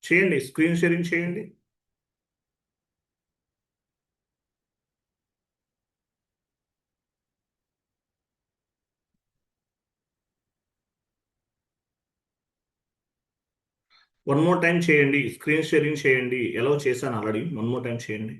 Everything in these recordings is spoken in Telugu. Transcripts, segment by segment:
చేయండి, స్క్రీన్ షేరింగ్ చేయండి. వన్ మోర్ టైం చేయండి, స్క్రీన్ షేరింగ్ చేయండి. ఎలా చేశాను ఆల్రెడీ, వన్ మోర్ టైం చేయండి.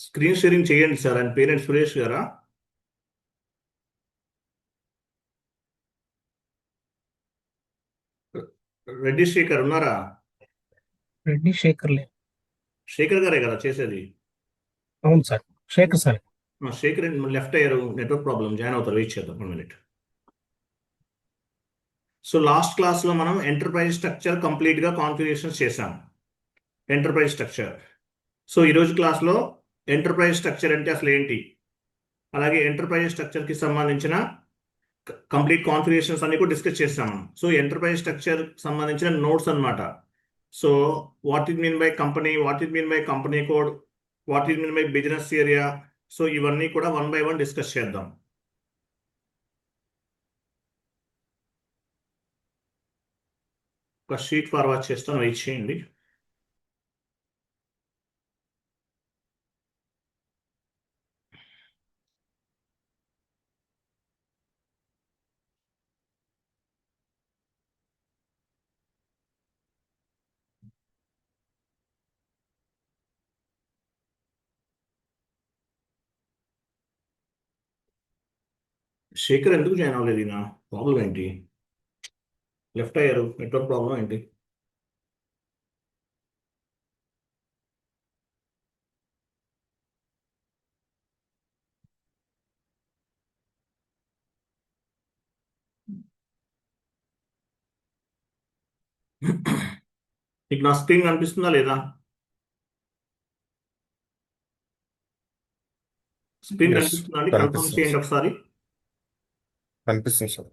స్క్రీన్ షేరింగ్ చేయండి సార్. ఆయన పేరెంట్ సురేష్ గారా? రెడ్డి శేఖర్ ఉన్నారా? రెడ్డి శేఖర్ లేదు. శేఖర్ గారే కదా చేసేది? అవును sir, Shekhar sir. Shekhar left అయ్యారు, నెట్వర్క్ ప్రాబ్లం. జాయిన్ అవుతారు, వెయిట్ చేద్దాం 1 మినిట్. సో లాస్ట్ క్లాస్లో మనం ఎంటర్ప్రైజ్ స్ట్రక్చర్ కంప్లీట్గా కాన్ఫిగరేషన్ చేసాం. Enterprise structure. సో ఈరోజు క్లాస్లో ఎంటర్ప్రైజ్ స్ట్రక్చర్ అంటే అసలు ఏంటి, అలాగే ఎంటర్ప్రైజ్ స్ట్రక్చర్కి సంబంధించిన కంప్లీట్ కాన్ఫిగరేషన్స్ అన్ని కూడా డిస్కస్ చేస్తాము. సో ఎంటర్ప్రైజ్ స్ట్రక్చర్ సంబంధించిన నోట్స్ అన్నమాట. So what it mean by company, what it mean by company code, what it mean by business area. So ఇవన్నీ కూడా 1 by 1 డిస్కస్ చేద్దాం. ఒక షీట్ ఫార్వర్డ్ చేస్తాను, వెయిట్ చేయండి. శేఖర్ ఎందుకు జాయిన్ అవ్వలేదు? నా ప్రాబ్లం ఏంటి? లెఫ్ట్ అయ్యారు, నెట్వర్క్ ప్రాబ్లం ఏంటి? మీకు నా స్క్రీన్ కనిపిస్తుందా లేదా? స్క్రీన్ ఎస్, కనిపిస్తుందా అండి? కన్ఫర్మ్ కనిపిస్తుంది చేయండి సార్. ఒకసారి. కనిపిస్తుంది సార్.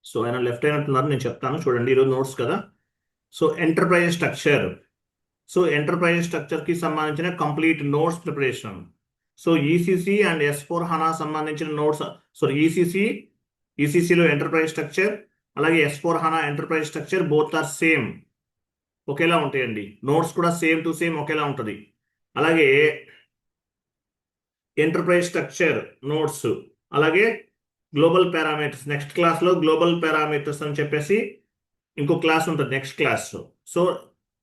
సో ఆయన లెఫ్ట్ అయినట్టున్నారు, నేను చెప్తాను చూడండి. ఈరోజు నోట్స్ కదా. So enterprise structure. So enterprise స్ట్రక్చర్కి సంబంధించిన complete notes preparation. So ECC and S4 HANA సంబంధించిన నోట్స్. సో ఈసీసీలో ఎంటర్ప్రైజ్ స్ట్రక్చర్, అలాగే S4 HANA enterprise structure both are same, ఒకేలా ఉంటాయండి. నోట్స్ కూడా సేమ్ టు సేమ్ ఒకేలా ఉంటుంది. అలాగే ఎంటర్ప్రైజ్ స్ట్రక్చర్ నోట్స్, అలాగే గ్లోబల్ పారామీటర్స్. నెక్స్ట్ క్లాస్లో గ్లోబల్ పారామీటర్స్ అని చెప్పేసి ఇంకో క్లాస్ ఉంటుంది next class. So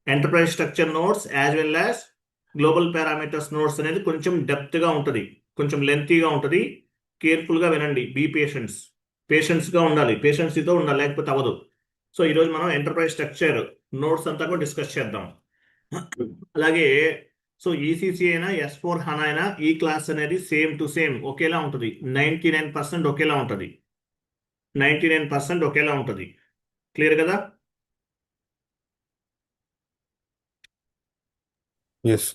enterprise structure notes as well as global parameters notes అనేది కొంచెం డెప్త్గా ఉంటుంది, కొంచెం లెంతీగా ఉంటుంది. కేర్ఫుల్గా వినండి, బీ పేషెన్స్గా ఉండాలి, పేషెన్సీతో ఉండాలి, లేకపోతే అవ్వదు. సో ఈరోజు మనం ఎంటర్ప్రైజ్ స్ట్రక్చర్ నోట్స్ అంతా కూడా డిస్కస్ చేద్దాం. అలాగే సో ఈసీసీ అయినా S4 హనా అయినా ఈ క్లాస్ అనేది సేమ్ టు సేమ్ ఒకేలా ఉంటుంది. 99% ఒకేలా ఉంటుంది. 99% ఒకేలా ఉంటుంది. క్లియర్ కదా? Yes.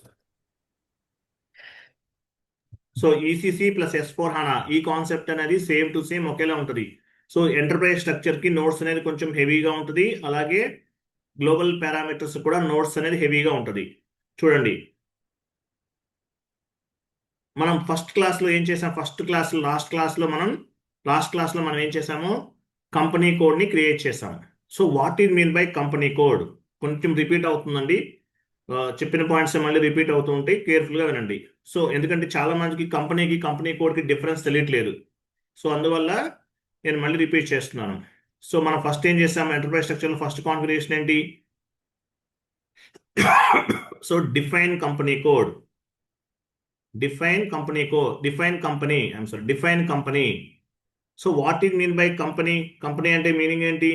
So ECC plus S4 HANA ఈ కాన్సెప్ట్ అనేది సేమ్ టు సేమ్ ఒకేలా ఉంటుంది. సో ఎంటర్ప్రైజ్ స్ట్రక్చర్కి నోట్స్ అనేది కొంచెం హెవీగా ఉంటుంది, అలాగే గ్లోబల్ పారామీటర్స్ కూడా నోట్స్ అనేది హెవీగా ఉంటుంది. చూడండి, మనం ఫస్ట్ క్లాస్లో ఏం చేసాం, లాస్ట్ క్లాస్లో మనం ఏం చేసాము, కంపెనీ కోడ్ని క్రియేట్ చేసాము. So what is mean by company code? కొంచెం రిపీట్ అవుతుందండి, చెప్పిన పాయింట్స్ మళ్ళీ రిపీట్ అవుతూ ఉంటాయి, కేర్ఫుల్గా వినండి. సో ఎందుకంటే చాలా మందికి కంపెనీ కోడ్కి డిఫరెన్స్ తెలియట్లేదు. సో అందువల్ల నేను మళ్ళీ రిపీట్ చేస్తున్నాను. సో మనం ఫస్ట్ ఏం చేసాము, ఎంటర్ప్రైజ్ స్ట్రక్చర్లో ఫస్ట్ కాన్ఫిగరేషన్ ఏంటి? So define company code, define company. So what is mean by company? Company ante meaning enti?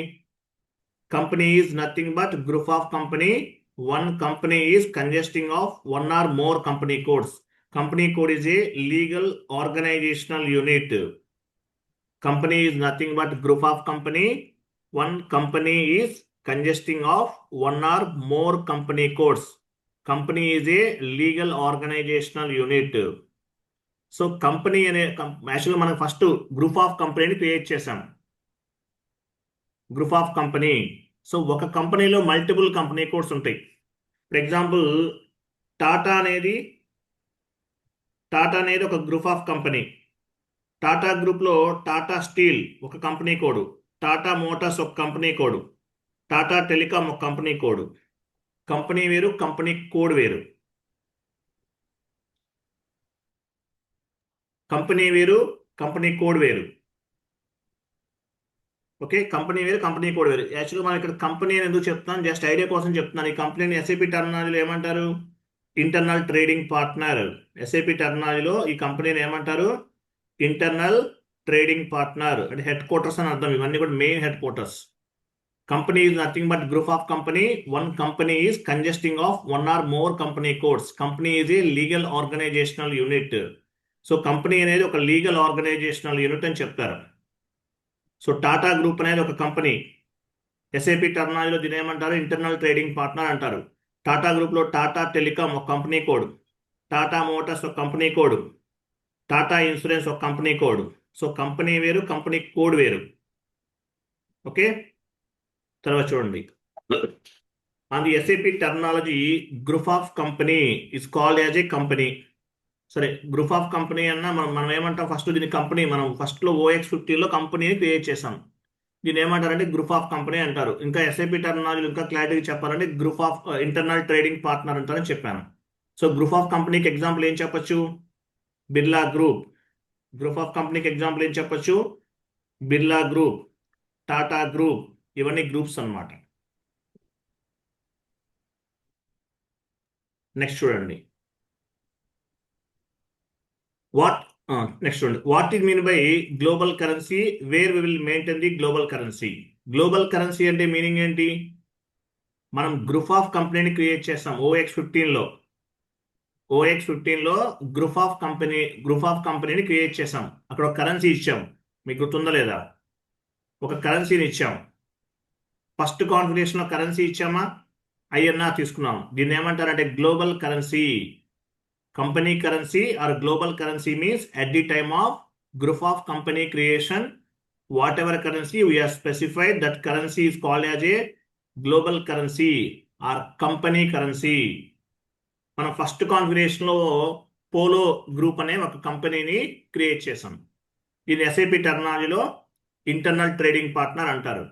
Company is nothing but group of company. One company is consisting of one or more company codes. Company code is a legal organizational unit. Company is nothing but group of company. One company is consisting of one or more company codes. Company is a legal organizational unit. So company అనే యాక్చువల్గా మనం ఫస్ట్ గ్రూప్ ఆఫ్ కంపెనీని క్రియేట్ చేసాం. Group of company. సో ఒక కంపెనీలో మల్టిపుల్ కంపెనీ కోడ్స్ ఉంటాయి. ఫర్ ఎగ్జాంపుల్ టాటా అనేది టాటా అనేది ఒక గ్రూప్ ఆఫ్ కంపెనీ. టాటా గ్రూప్లో టాటా స్టీల్ ఒక కంపెనీ కోడ్, టాటా మోటార్స్ ఒక కంపెనీ కోడ్, టాటా టెలికాం ఒక కంపెనీ కోడ్. కంపెనీ వేరు, కంపెనీ కోడ్ వేరు. కంపెనీ వేరు, కంపెనీ కోడ్ వేరు. ఓకే, కంపెనీ వేరు, కంపెనీ కోడ్ వేరు. యాక్చువల్గా మనం ఇక్కడ కంపెనీ అని ఎందుకు చెప్తున్నాను, జస్ట్ ఐడియా కోసం చెప్తున్నాను. ఈ కంపెనీని ఎస్ఏపి టెర్మినాలజీలో ఏమంటారు? Internal trading partner. ఎస్ఏపి టెర్మినాలజీలో ఈ కంపెనీని ఏమంటారు? Internal trading partner. అంటే హెడ్ క్వార్టర్స్ అని అర్థం. ఇవన్నీ కూడా main head quarters. Company is nothing but group of company. One company is consisting of one or more company codes. Company is a legal organizational unit. So company అనేది ఒక లీగల్ ఆర్గనైజేషనల్ యూనిట్ అని చెప్తారు. సో టాటా గ్రూప్ అనేది ఒక కంపెనీ. ఎస్ఏపి టెర్మినాలజీలో దీని ఏమంటారు? ఇంటర్నల్ ట్రేడింగ్ పార్ట్నర్ అంటారు. టాటా గ్రూప్లో టాటా టెలికాం ఒక కంపెనీ కోడ్, టాటా మోటార్స్ ఒక కంపెనీ కోడ్, టాటా ఇన్సూరెన్స్ ఒక కంపెనీ కోడ్. సో కంపెనీ వేరు, కంపెనీ కోడ్ వేరు. ఓకే, తర్వాత చూడండి. On the SAP terminology, group of company is called as a company. సరే, గ్రూప్ ఆఫ్ కంపెనీ అన్న మనం ఏమంటాం? ఫస్ట్ దీని కంపెనీ, మనం ఫస్ట్లో OX50లో కంపెనీని క్రియేట్ చేసాం. దీన్ని ఏమంటారంటే గ్రూప్ ఆఫ్ కంపెనీ అంటారు. ఇంకా ఎస్ఐపి టెర్మినాలజీ ఇంకా క్లారిటీ చెప్పాలంటే group of internal trading partner అంటారని చెప్పాను. సో గ్రూప్ ఆఫ్ కంపెనీకి ఎగ్జాంపుల్ ఏం చెప్పొచ్చు? బిర్లా గ్రూప్. గ్రూప్ ఆఫ్ కంపెనీకి ఎగ్జాంపుల్ ఏం చెప్పొచ్చు? బిర్లా గ్రూప్, టాటా గ్రూప్, ఇవన్నీ గ్రూప్స్ అన్నమాట. నెక్స్ట్ చూడండి. నెక్స్ట్ చూడండి. What is mean by global currency, where we will maintain the global currency. Global currency అంటే మీనింగ్ ఏంటి? మనం గ్రూప్ ఆఫ్ కంపెనీని క్రియేట్ చేస్తాం OX15లో. గ్రూప్ ఆఫ్ కంపెనీని క్రియేట్ చేసాం. అక్కడ ఒక కరెన్సీ ఇచ్చాం. మీకు గుర్తుందా లేదా? ఒక కరెన్సీని ఇచ్చాం. ఫస్ట్ కాన్ఫిగరేషన్లో కరెన్సీ ఇచ్చామా? INR తీసుకున్నాం. దీన్ని ఏమంటారంటే global currency. Company currency or global currency means at the time of group of company creation, whatever currency we have specified, that currency is called as a global currency or company currency. మనం ఫస్ట్ కాన్ఫిగరేషన్లో పోలో గ్రూప్ అనే ఒక కంపెనీని క్రియేట్ చేసాం. దీని ఎస్ఐపి టెర్మినాలజీలో ఇంటర్నల్ ట్రేడింగ్ పార్ట్నర్ అంటారు.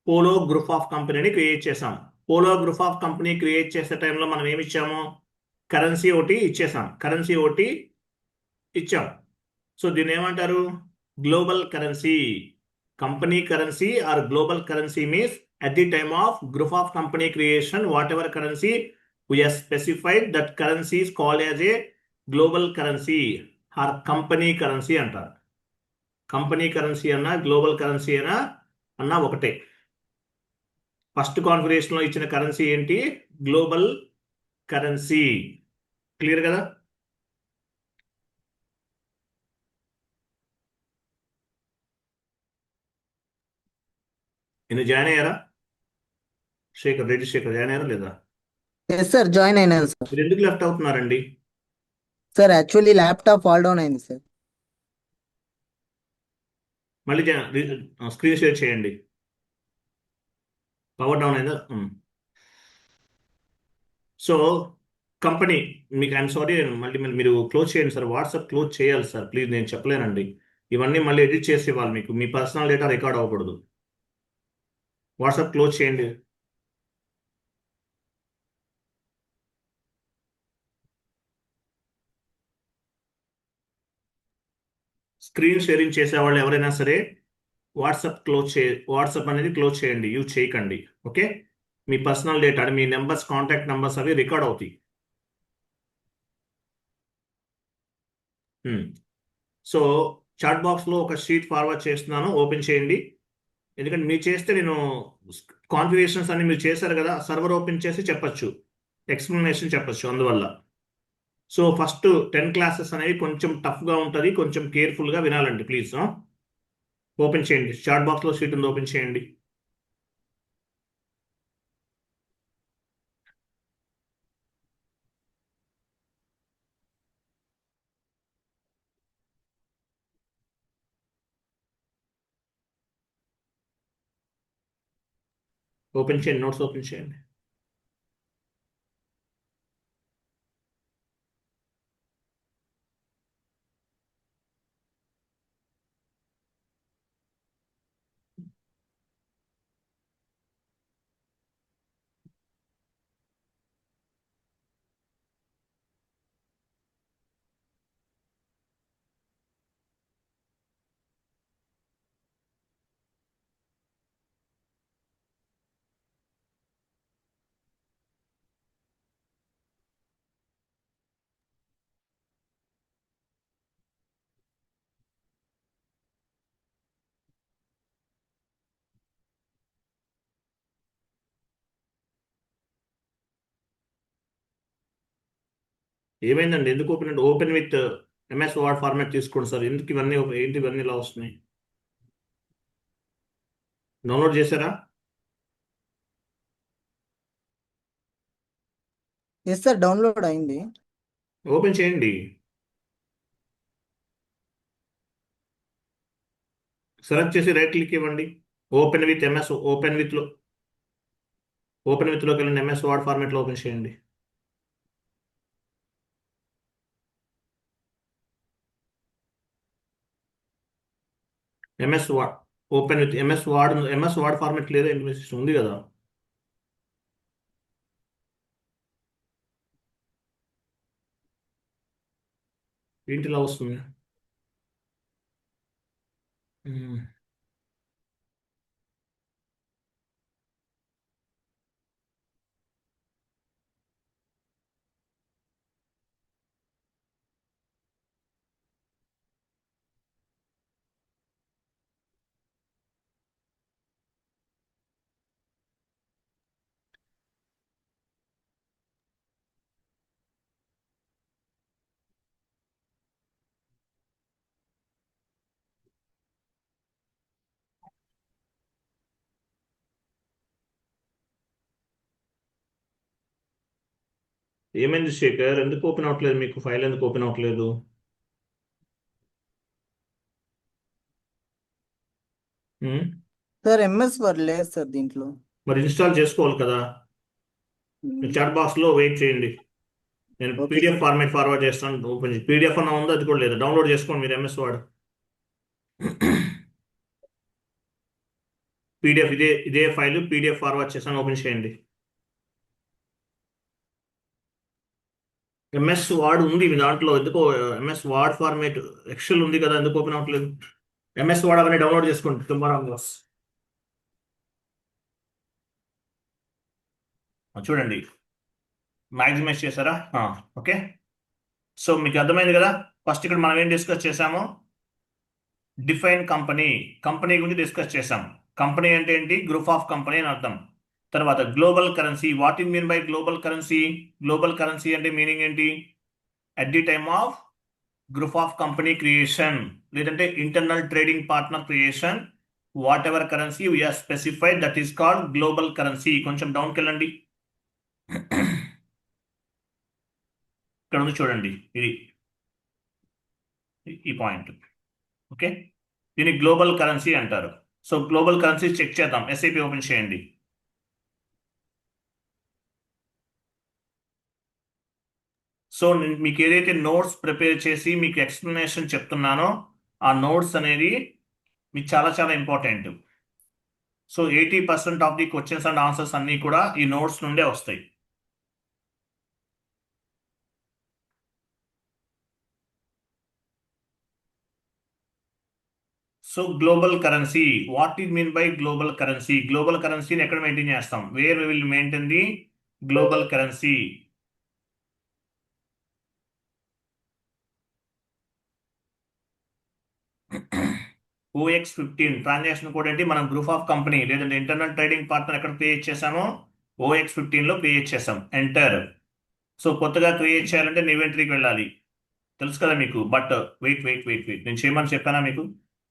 పోలో గ్రూప్ ఆఫ్ కంపెనీని క్రియేట్ చేసాం. Polo group of company create చేసే టైంలో మనం ఏమి ఇచ్చాము? కరెన్సీ ఒకటి ఇచ్చాం. సో దీన్ని ఏమంటారు? Global currency. Company currency or global currency means at the time of group of company creation, whatever currency we have specified, that currency is called as a global currency or company currency అంటారు. కంపెనీ కరెన్సీ అన్నా గ్లోబల్ కరెన్సీ అన్నా ఒకటే. ఫస్ట్ కాన్ఫిగరేషన్లో ఇచ్చిన కరెన్సీ ఏంటి? Global currency. క్లియర్ కదా? నేను జాయిన్ అయ్యారా? రెడ్డి శేఖర్ జాయిన్ అయ్యారా లేదా? ఎస్ సార్, జాయిన్ అయినాను సార్. మీరు ఎందుకు లెఫ్ట్ అవుతున్నారండి? Sir actually laptop fall down అయింది సార్. మళ్ళీ స్క్రీన్ షేర్ చేయండి. పవర్ డౌన్ అయిందా? సో కంపెనీ మీకు ఐఎమ్ సారీ, మళ్ళీ మీరు క్లోజ్ చేయండి సార్. వాట్సాప్ క్లోజ్ చేయాలి సార్ ప్లీజ్. నేను చెప్పలేనండి. ఇవన్నీ మళ్ళీ ఎడిట్ చేసి ఇవ్వాలి మీకు. మీ పర్సనల్ డేటా రికార్డ్ అవ్వకూడదు. వాట్సాప్ క్లోజ్ చేయండి. స్క్రీన్ షేరింగ్ చేసేవాళ్ళు ఎవరైనా సరే వాట్సాప్ అనేది క్లోజ్ చేయండి, యూజ్ చేయకండి. ఓకే, మీ పర్సనల్ డేటా, మీ నెంబర్స్, కాంటాక్ట్ నెంబర్స్ అవి రికార్డ్ అవుతాయి. సో చాట్ బాక్స్లో ఒక షీట్ ఫార్వర్డ్ చేస్తున్నాను, ఓపెన్ చేయండి. ఎందుకంటే మీరు చేస్తే నేను కాన్ఫిగరేషన్స్ అన్ని మీరు చేశారు కదా, సర్వర్ ఓపెన్ చేసి చెప్పచ్చు, ఎక్స్ప్లెనేషన్ చెప్పచ్చు. అందువల్ల సో ఫస్ట్ 10 క్లాసెస్ అనేవి కొంచెం టఫ్గా ఉంటుంది, కొంచెం కేర్ఫుల్గా వినాలండి ప్లీజ్. ఓపెన్ చేయండి, చాట్ బాక్స్లో షీట్ ఉంది, ఓపెన్ చేయండి. ఓపెన్ చేయండి, నోట్స్ ఓపెన్ చేయండి. ఏమైందండి? ఎందుకు open with MS word format తీసుకోండి సార్. ఎందుకు ఇవన్నీ ఏంటి ఇవన్నీ ఇలా వస్తున్నాయి? డౌన్లోడ్ చేశారా? ఎస్ సార్, డౌన్లోడ్ అయింది. ఓపెన్ చేయండి. సెలెక్ట్ చేసి రైట్ క్లిక్ ఇవ్వండి. ఓపెన్ విత్ ఎంఎస్ ఓపెన్ విత్లోకి వెళ్ళండి. ఎంఎస్ వర్డ్ ఫార్మాట్లో ఓపెన్ చేయండి. MS word open with MS word format లేదా ఎంఎస్ ఉంది కదా? ఏంటి ఇలా వస్తుంది? మ్మ్. ఏమైంది శేఖర్? ఎందుకు ఓపెన్ అవ్వట్లేదు? మీకు ఫైల్ ఎందుకు ఓపెన్ అవ్వట్లేదు? మ్మ్? సార్ ఎంఎస్ వర్డ్ లేదు సార్ దీంట్లో. మరి ఇన్స్టాల్ చేసుకోవాలి కదా. చాట్ బాక్స్లో వెయిట్ చేయండి. నేను okay PDF sir. Format forward చేస్తాను. ఓపెన్ చేసి పీడిఎఫ్ అన్న ఉందో అది కూడా లేదు. డౌన్లోడ్ చేసుకోండి మీరు ఎంఎస్ వర్డ్. పీడిఎఫ్ ఇదే ఫైల్ పీడిఎఫ్ ఫార్వర్డ్ చేస్తాను. ఓపెన్ చేయండి. ఎంఎస్ వర్డ్ ఉంది మీ దాంట్లో. ఎందుకో ఎంఎస్ వర్డ్ ఫార్మాట్ ఎక్సెల్ ఉంది కదా, ఎందుకు ఓపెన్ అవ్వట్లేదు? ఎంఎస్ వర్డ్ అవన్నీ డౌన్లోడ్ చేసుకోండి టుమారో క్లాస్. చూడండి, మ్యాక్సిమైజ్ చేశారా? ఓకే. సో మీకు అర్థమైంది కదా. ఫస్ట్ ఇక్కడ మనం ఏం డిస్కస్ చేసాము? డిఫైన్ కంపెనీ గురించి డిస్కస్ చేసాం. కంపెనీ అంటే ఏంటి? గ్రూప్ ఆఫ్ కంపెనీ అని అర్థం. తర్వాత global currency. What is mean by global currency? Global currency అంటే మీనింగ్ ఏంటి? At the time of group of company creation, లేదంటే internal trading partner creation, whatever currency we are specified, that is called global currency. కొంచెం డౌన్కి వెళ్ళండి. ఇక్కడ ఉంది చూడండి, ఇది ఈ పాయింట్. ఓకే, దీన్ని గ్లోబల్ కరెన్సీ అంటారు. సో గ్లోబల్ కరెన్సీ చెక్ చేద్దాం. ఎస్ఐపి ఓపెన్ చేయండి. సో నేను మీకు ఏదైతే నోట్స్ ప్రిపేర్ చేసి మీకు ఎక్స్ప్లెనేషన్ చెప్తున్నానో ఆ నోట్స్ అనేది మీకు చాలా చాలా important. So 80% of the questions and answers అన్నీ కూడా ఈ నోట్స్ నుండే వస్తాయి. So global currency, what is mean by global currency? Global కరెన్సీని ఎక్కడ మెయింటైన్ చేస్తాం? Where we will maintain the global currency? OX15 transaction code ఏంటి? మనం గ్రూప్ ఆఫ్ కంపెనీ లేదంటే ఇంటర్నల్ ట్రేడింగ్ పార్ట్నర్ ఎక్కడ క్రియేట్ చేసామో OX15లో క్రియేట్ చేసాం. ఎంటర్. సో కొత్తగా క్రియేట్ చేయాలంటే ఇన్వెంటరీకి వెళ్ళాలి, తెలుసు కదా మీకు. బట్ వెయిట్, నేను చేయమని చెప్పానా మీకు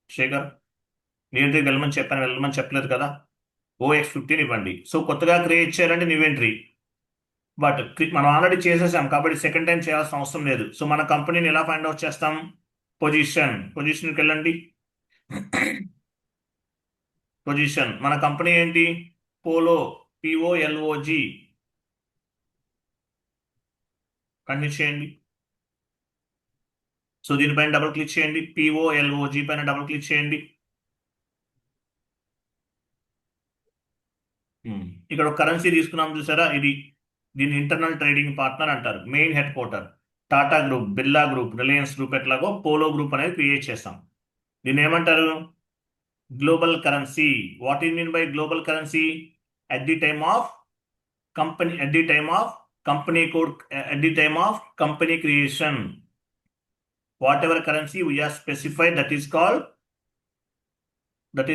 శేఖర్? ఇన్వెంటరీకి వెళ్ళమని చెప్పలేదు కదా. OX15 ఇవ్వండి. సో కొత్తగా క్రియేట్ చేయాలంటే ఇన్వెంటరీ. బట్ మనం ఆల్రెడీ చేసేసాం కాబట్టి సెకండ్ టైం చేయాల్సిన అవసరం లేదు. సో మన కంపెనీని ఎలా ఫైండ్ అవుట్ చేస్తాం? పొజిషన్కి వెళ్ళండి. పొజిషన్, మన కంపెనీ ఏంటి? పోలో POLOG కంటిన్యూ చేయండి. సో దీనిపైన డబుల్ క్లిక్ చేయండి. POLOG పైన డబుల్ క్లిక్ చేయండి. ఇక్కడ ఒక కరెన్సీ తీసుకున్నాం చూసారా, దీని ఇంటర్నల్ ట్రేడింగ్ పార్ట్నర్ అంటారు. Main head quarter Tata group, Birla group, Reliance group ఎట్లాగో పోలో గ్రూప్ అనేది క్రియేట్ చేస్తాం. దీన్ని ఏమంటారు? Global currency. What is mean by global currency? at the time of company code, at the time of company creation, whatever currency we are specified, that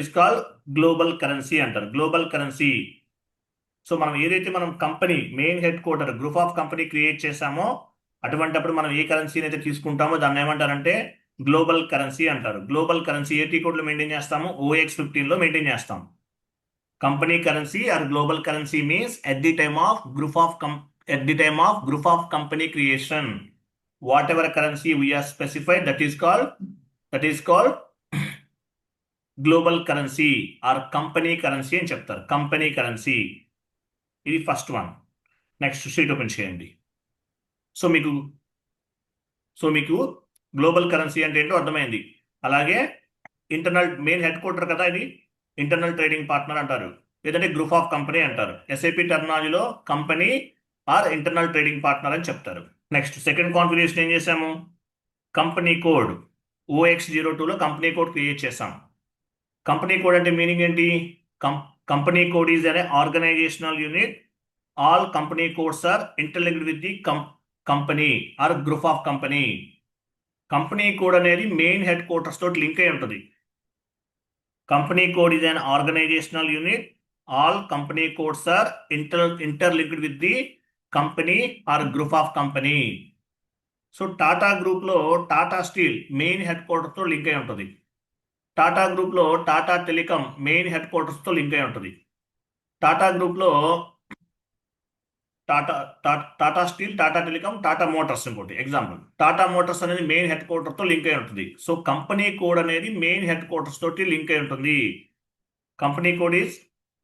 is called global currency అంటారు. Global currency. సో మనం ఏదైతే మనం company main head quarter group of company create చేసామో అటువంటిప్పుడు మనం ఏ కరెన్సీని అయితే తీసుకుంటామో దాన్ని ఏమంటారంటే గ్లోబల్ కరెన్సీ అంటారు. గ్లోబల్ కరెన్సీ ఏటీ కోడ్లో మెయింటైన్ చేస్తాము, OX15 లో మెయింటైన్ చేస్తాం. Company currency or global currency means at the time of group of company creation, whatever currency we are specified, that is called global currency or company currency అని చెప్తారు. కంపెనీ కరెన్సీ ఇది first one. Next sheet open చేయండి. సో మీకు గ్లోబల్ కరెన్సీ అంటే ఏంటో అర్థమైంది. అలాగే ఇంటర్నల్ మెయిన్ హెడ్ క్వార్టర్ కదా, ఇది ఇంటర్నల్ ట్రేడింగ్ పార్ట్నర్ అంటారు, లేదంటే గ్రూప్ ఆఫ్ కంపెనీ అంటారు. SAP టర్మినాలజీలో company or internal trading partner అని చెప్తారు. నెక్స్ట్ సెకండ్ కాన్ఫిగరేషన్ ఏం చేసాము? కంపెనీ కోడ్ OX02లో కంపెనీ కోడ్ క్రియేట్ చేసాం. కంపెనీ కోడ్ అంటే మీనింగ్ ఏంటి? Company code is an organisational unit. All company codes are interlinked with the company or group of company. Company code అనేది మెయిన్ హెడ్ క్వార్టర్స్ తోటి లింక్ అయి ఉంటుంది. Company code is an organizational unit. All company codes are interlinked with the company or group of company. So Tata Group lo Tata Steel main headquarters తో లింక్ అయి ఉంటుంది. టాటా గ్రూప్ లో Tata telecom main head quarters తో లింక్ అయి ఉంటుంది. టాటా గ్రూప్ లో Tata steel, Tata telecom, Tata Motors ఇంకోటి ఎగ్జాంపుల్. టాటా మోటార్స్ అనేది మెయిన్ హెడ్ క్వార్టర్ తో లింక్ అయి ఉంటుంది. సో కంపెనీ కోడ్ అనేది మెయిన్ హెడ్ క్వార్టర్స్ తోటి లింక్ అయి ఉంటుంది. Company code is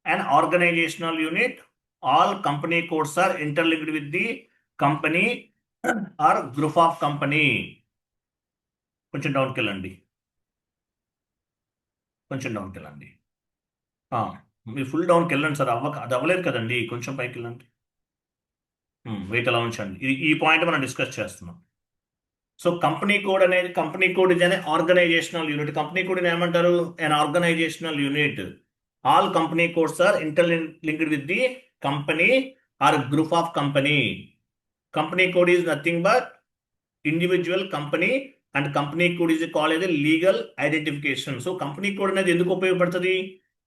an organizational unit. All company codes are interlinked with the company or group of company. కొంచెం డౌన్కి వెళ్ళండి. మీరు ఫుల్ డౌన్కి వెళ్ళండి సార్. అది అవ్వలేదు కదండి, కొంచెం పైకి వెళ్ళండి. వెయిట్ అలా ఉంచండి. ఈ పాయింట్ మనం డిస్కస్ చేస్తున్నాం. So company code is an organisational unit. Company code ఏమంటారు? An organisational unit. All company codes are interlinked with the company or group of company. Company code is nothing but individual company and company code is called as legal identification. So company code అనేది ఎందుకు ఉపయోగపడుతుంది?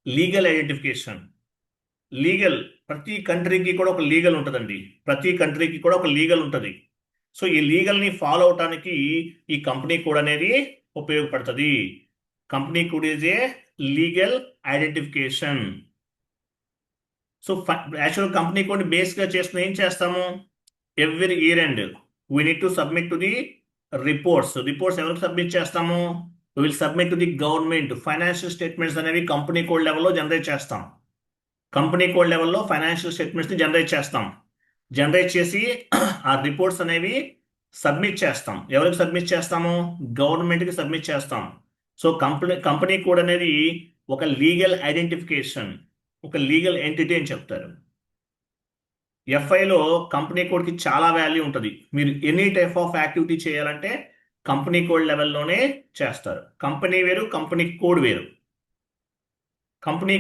Legal identification. లీగల్, ప్రతి కంట్రీకి కూడా ఒక లీగల్ ఉంటుందండి. సో ఈ లీగల్ని ఫాలో అవటానికి ఈ కంపెనీ కోడ్ అనేది ఉపయోగపడుతుంది. Company code is a legal identification. So actual company code బేస్గా చేసుకుని ఏం చేస్తాము? Every year end we need to submit to the reports ఎవరికి సబ్మిట్ చేస్తాము? Will submit to the government. Financial statements అనేవి కంపెనీ కోడ్ లెవెల్లో జనరేట్ చేస్తాం. కంపెనీ కోడ్ లెవెల్లో ఫైనాన్షియల్ స్టేట్మెంట్స్ని జనరేట్ చేసి ఆ రిపోర్ట్స్ అనేవి సబ్మిట్ చేస్తాం. ఎవరికి సబ్మిట్ చేస్తాము? గవర్నమెంట్కి సబ్మిట్ చేస్తాం. సో కంపెనీ కోడ్ అనేది ఒక లీగల్ ఐడెంటిఫికేషన్, ఒక లీగల్ ఎంటిటీ అని చెప్తారు. FIలో కంపెనీ కోడ్కి చాలా వాల్యూ ఉంటుంది. మీరు ఎనీ టైప్ ఆఫ్ యాక్టివిటీ చేయాలంటే కంపెనీ కోడ్ లెవెల్లోనే చేస్తారు. కంపెనీ వేరు, కంపెనీ కోడ్ వేరు. కంపెనీ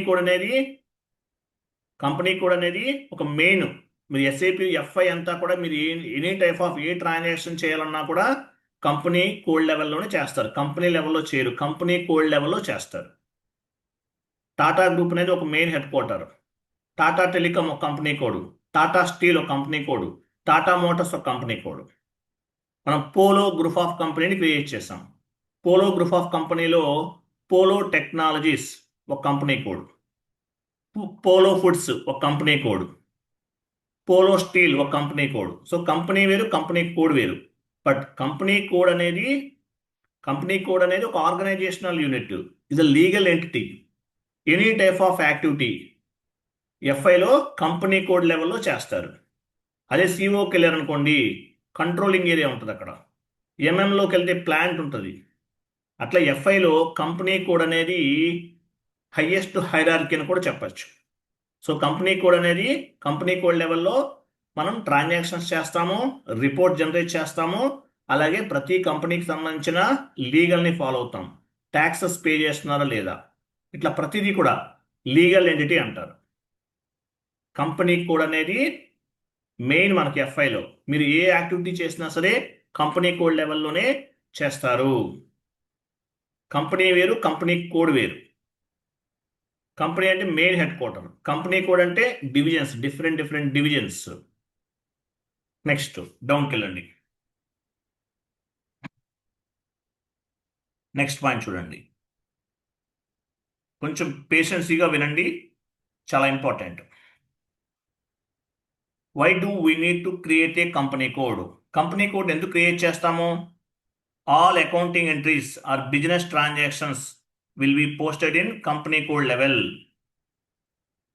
కోడ్ అనేది ఒక మెయిన్. మీరు SAP FI అంతా కూడా మీరు any type of A transaction చేయాలన్నా కూడా కంపెనీ కోడ్ లెవెల్లోనే చేస్తారు. కంపెనీ లెవెల్లో చేయరు, కంపెనీ కోడ్ లెవెల్లో చేస్తారు. టాటా గ్రూప్ అనేది ఒక main head quarter. Tata Telecom ఒక కంపెనీ కోడ్, టాటా స్టీల్ ఒక కంపెనీ కోడ్, టాటా మోటార్స్ ఒక కంపెనీ కోడ్. మనం పోలో గ్రూప్ ఆఫ్ కంపెనీని క్రియేట్ చేసాం. పోలో గ్రూప్ ఆఫ్ కంపెనీలో పోలో టెక్నాలజీస్ ఒక కంపెనీ కోడ్, పోలో ఫుడ్స్ ఒక కంపెనీ కోడ్, పోలో స్టీల్ ఒక కంపెనీ కోడ్. సో కంపెనీ వేరు, కంపెనీ కోడ్ వేరు. బట్ కంపెనీ కోడ్ అనేది ఒక organisational unit, is a legal entity. Any type of activity ఎఫ్ఐలో కంపెనీ కోడ్ లెవెల్లో చేస్తారు. అదే సిఓకి వెళ్ళారు అనుకోండి, కంట్రోలింగ్ ఏరియా ఉంటుంది అక్కడ. ఎంఎంలోకి వెళ్తే ప్లాంట్ ఉంటుంది. అట్లా ఎఫ్ఐలో కంపెనీ కోడ్ అనేది హైయెస్ట్ హైరార్కీ అని కూడా చెప్పచ్చు. సో కంపెనీ కోడ్ అనేది కంపెనీ కోడ్ లెవెల్లో మనం ట్రాన్సాక్షన్స్ చేస్తాము, రిపోర్ట్ జనరేట్ చేస్తాము, అలాగే ప్రతి కంపెనీకి సంబంధించిన లీగల్ని ఫాలో అవుతాం. ట్యాక్సెస్ పే చేస్తున్నారా లేదా, ఇట్లా ప్రతిదీ కూడా లీగల్ ఎంటిటీ అంటారు. కంపెనీ కోడ్ అనేది మెయిన్ మనకి ఎఫ్ఐలో. మీరు ఏ యాక్టివిటీ చేసినా సరే కంపెనీ కోడ్ లెవెల్లోనే చేస్తారు. కంపెనీ వేరు, కంపెనీ కోడ్ వేరు. కంపెనీ అంటే main head quarter, company code అంటే డివిజన్స్, డిఫరెంట్ డివిజన్స్. నెక్స్ట్ డౌన్కి వెళ్ళండి. నెక్స్ట్ పాయింట్ చూడండి, కొంచెం పేషెన్సీగా వినండి, చాలా important. Why do we need to create a company code? Company code ఎందుకు క్రియేట్ చేస్తాము? All accounting entries or business transactions will be posted in company code level.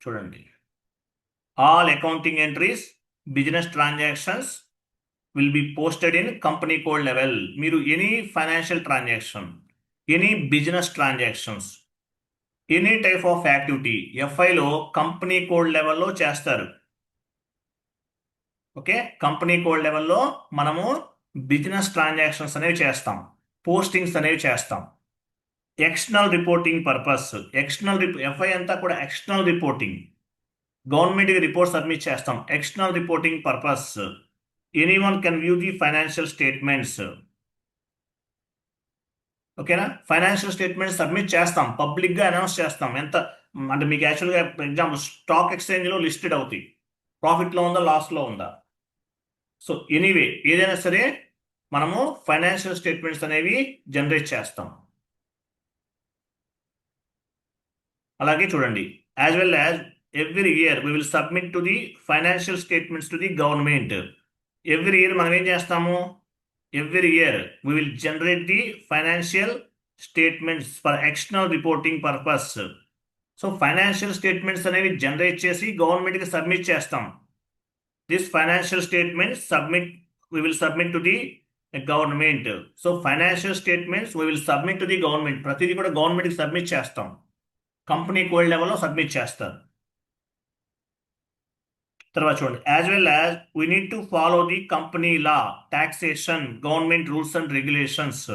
చూడండి, all accounting entries, business transactions will be posted in company code level. మీరు any financial transaction, any business transactions, any type of activity ఎఫ్ఐలో కంపెనీ కోడ్ లెవెల్లో చేస్తారు. ఓకే, కంపెనీ కోడ్ లెవెల్లో మనము బిజినెస్ ట్రాన్సాక్షన్స్ అనేవి చేస్తాం, పోస్టింగ్స్ అనేవి చేస్తాం. ఎక్స్టర్నల్ రిపోర్టింగ్ పర్పస్, ఎఫ్ఐ అంతా కూడా ఎక్స్టర్నల్ రిపోర్టింగ్, గవర్నమెంట్కి రిపోర్ట్ సబ్మిట్ చేస్తాం. External reporting purpose, anyone can view the financial statements. ఓకేనా, ఫైనాన్షియల్ స్టేట్మెంట్స్ సబ్మిట్ చేస్తాం, పబ్లిక్గా అనౌన్స్ చేస్తాం. ఎంత అంటే మీకు యాక్చువల్గా ఎగ్జాంపుల్ స్టాక్ ఎక్స్చేంజ్లో లిస్టెడ్ అవుతాయి, ప్రాఫిట్లో ఉందా లాస్లో ఉందా. సో ఎనీవే ఏదైనా సరే మనము ఫైనాన్షియల్ స్టేట్మెంట్స్ అనేవి జనరేట్ చేస్తాం. అలాగే చూడండి, as well as every year we will submit to the financial statements to the government. Every year మనం ఏం చేస్తాము? Every year we will generate the financial statements for external reporting purpose. So financial statements అనేవి జనరేట్ చేసి గవర్నమెంట్కి సబ్మిట్ చేస్తాం. This financial statements we will submit to the government. So financial statements we will submit to the government. ప్రతిదీ కూడా గవర్నమెంట్కి సబ్మిట్ చేస్తాం, కంపెనీ కోడ్ లెవెల్లో సబ్మిట్ చేస్తారు. తర్వాత చూడండి, as well as we need to follow the company law, taxation, government rules and regulations.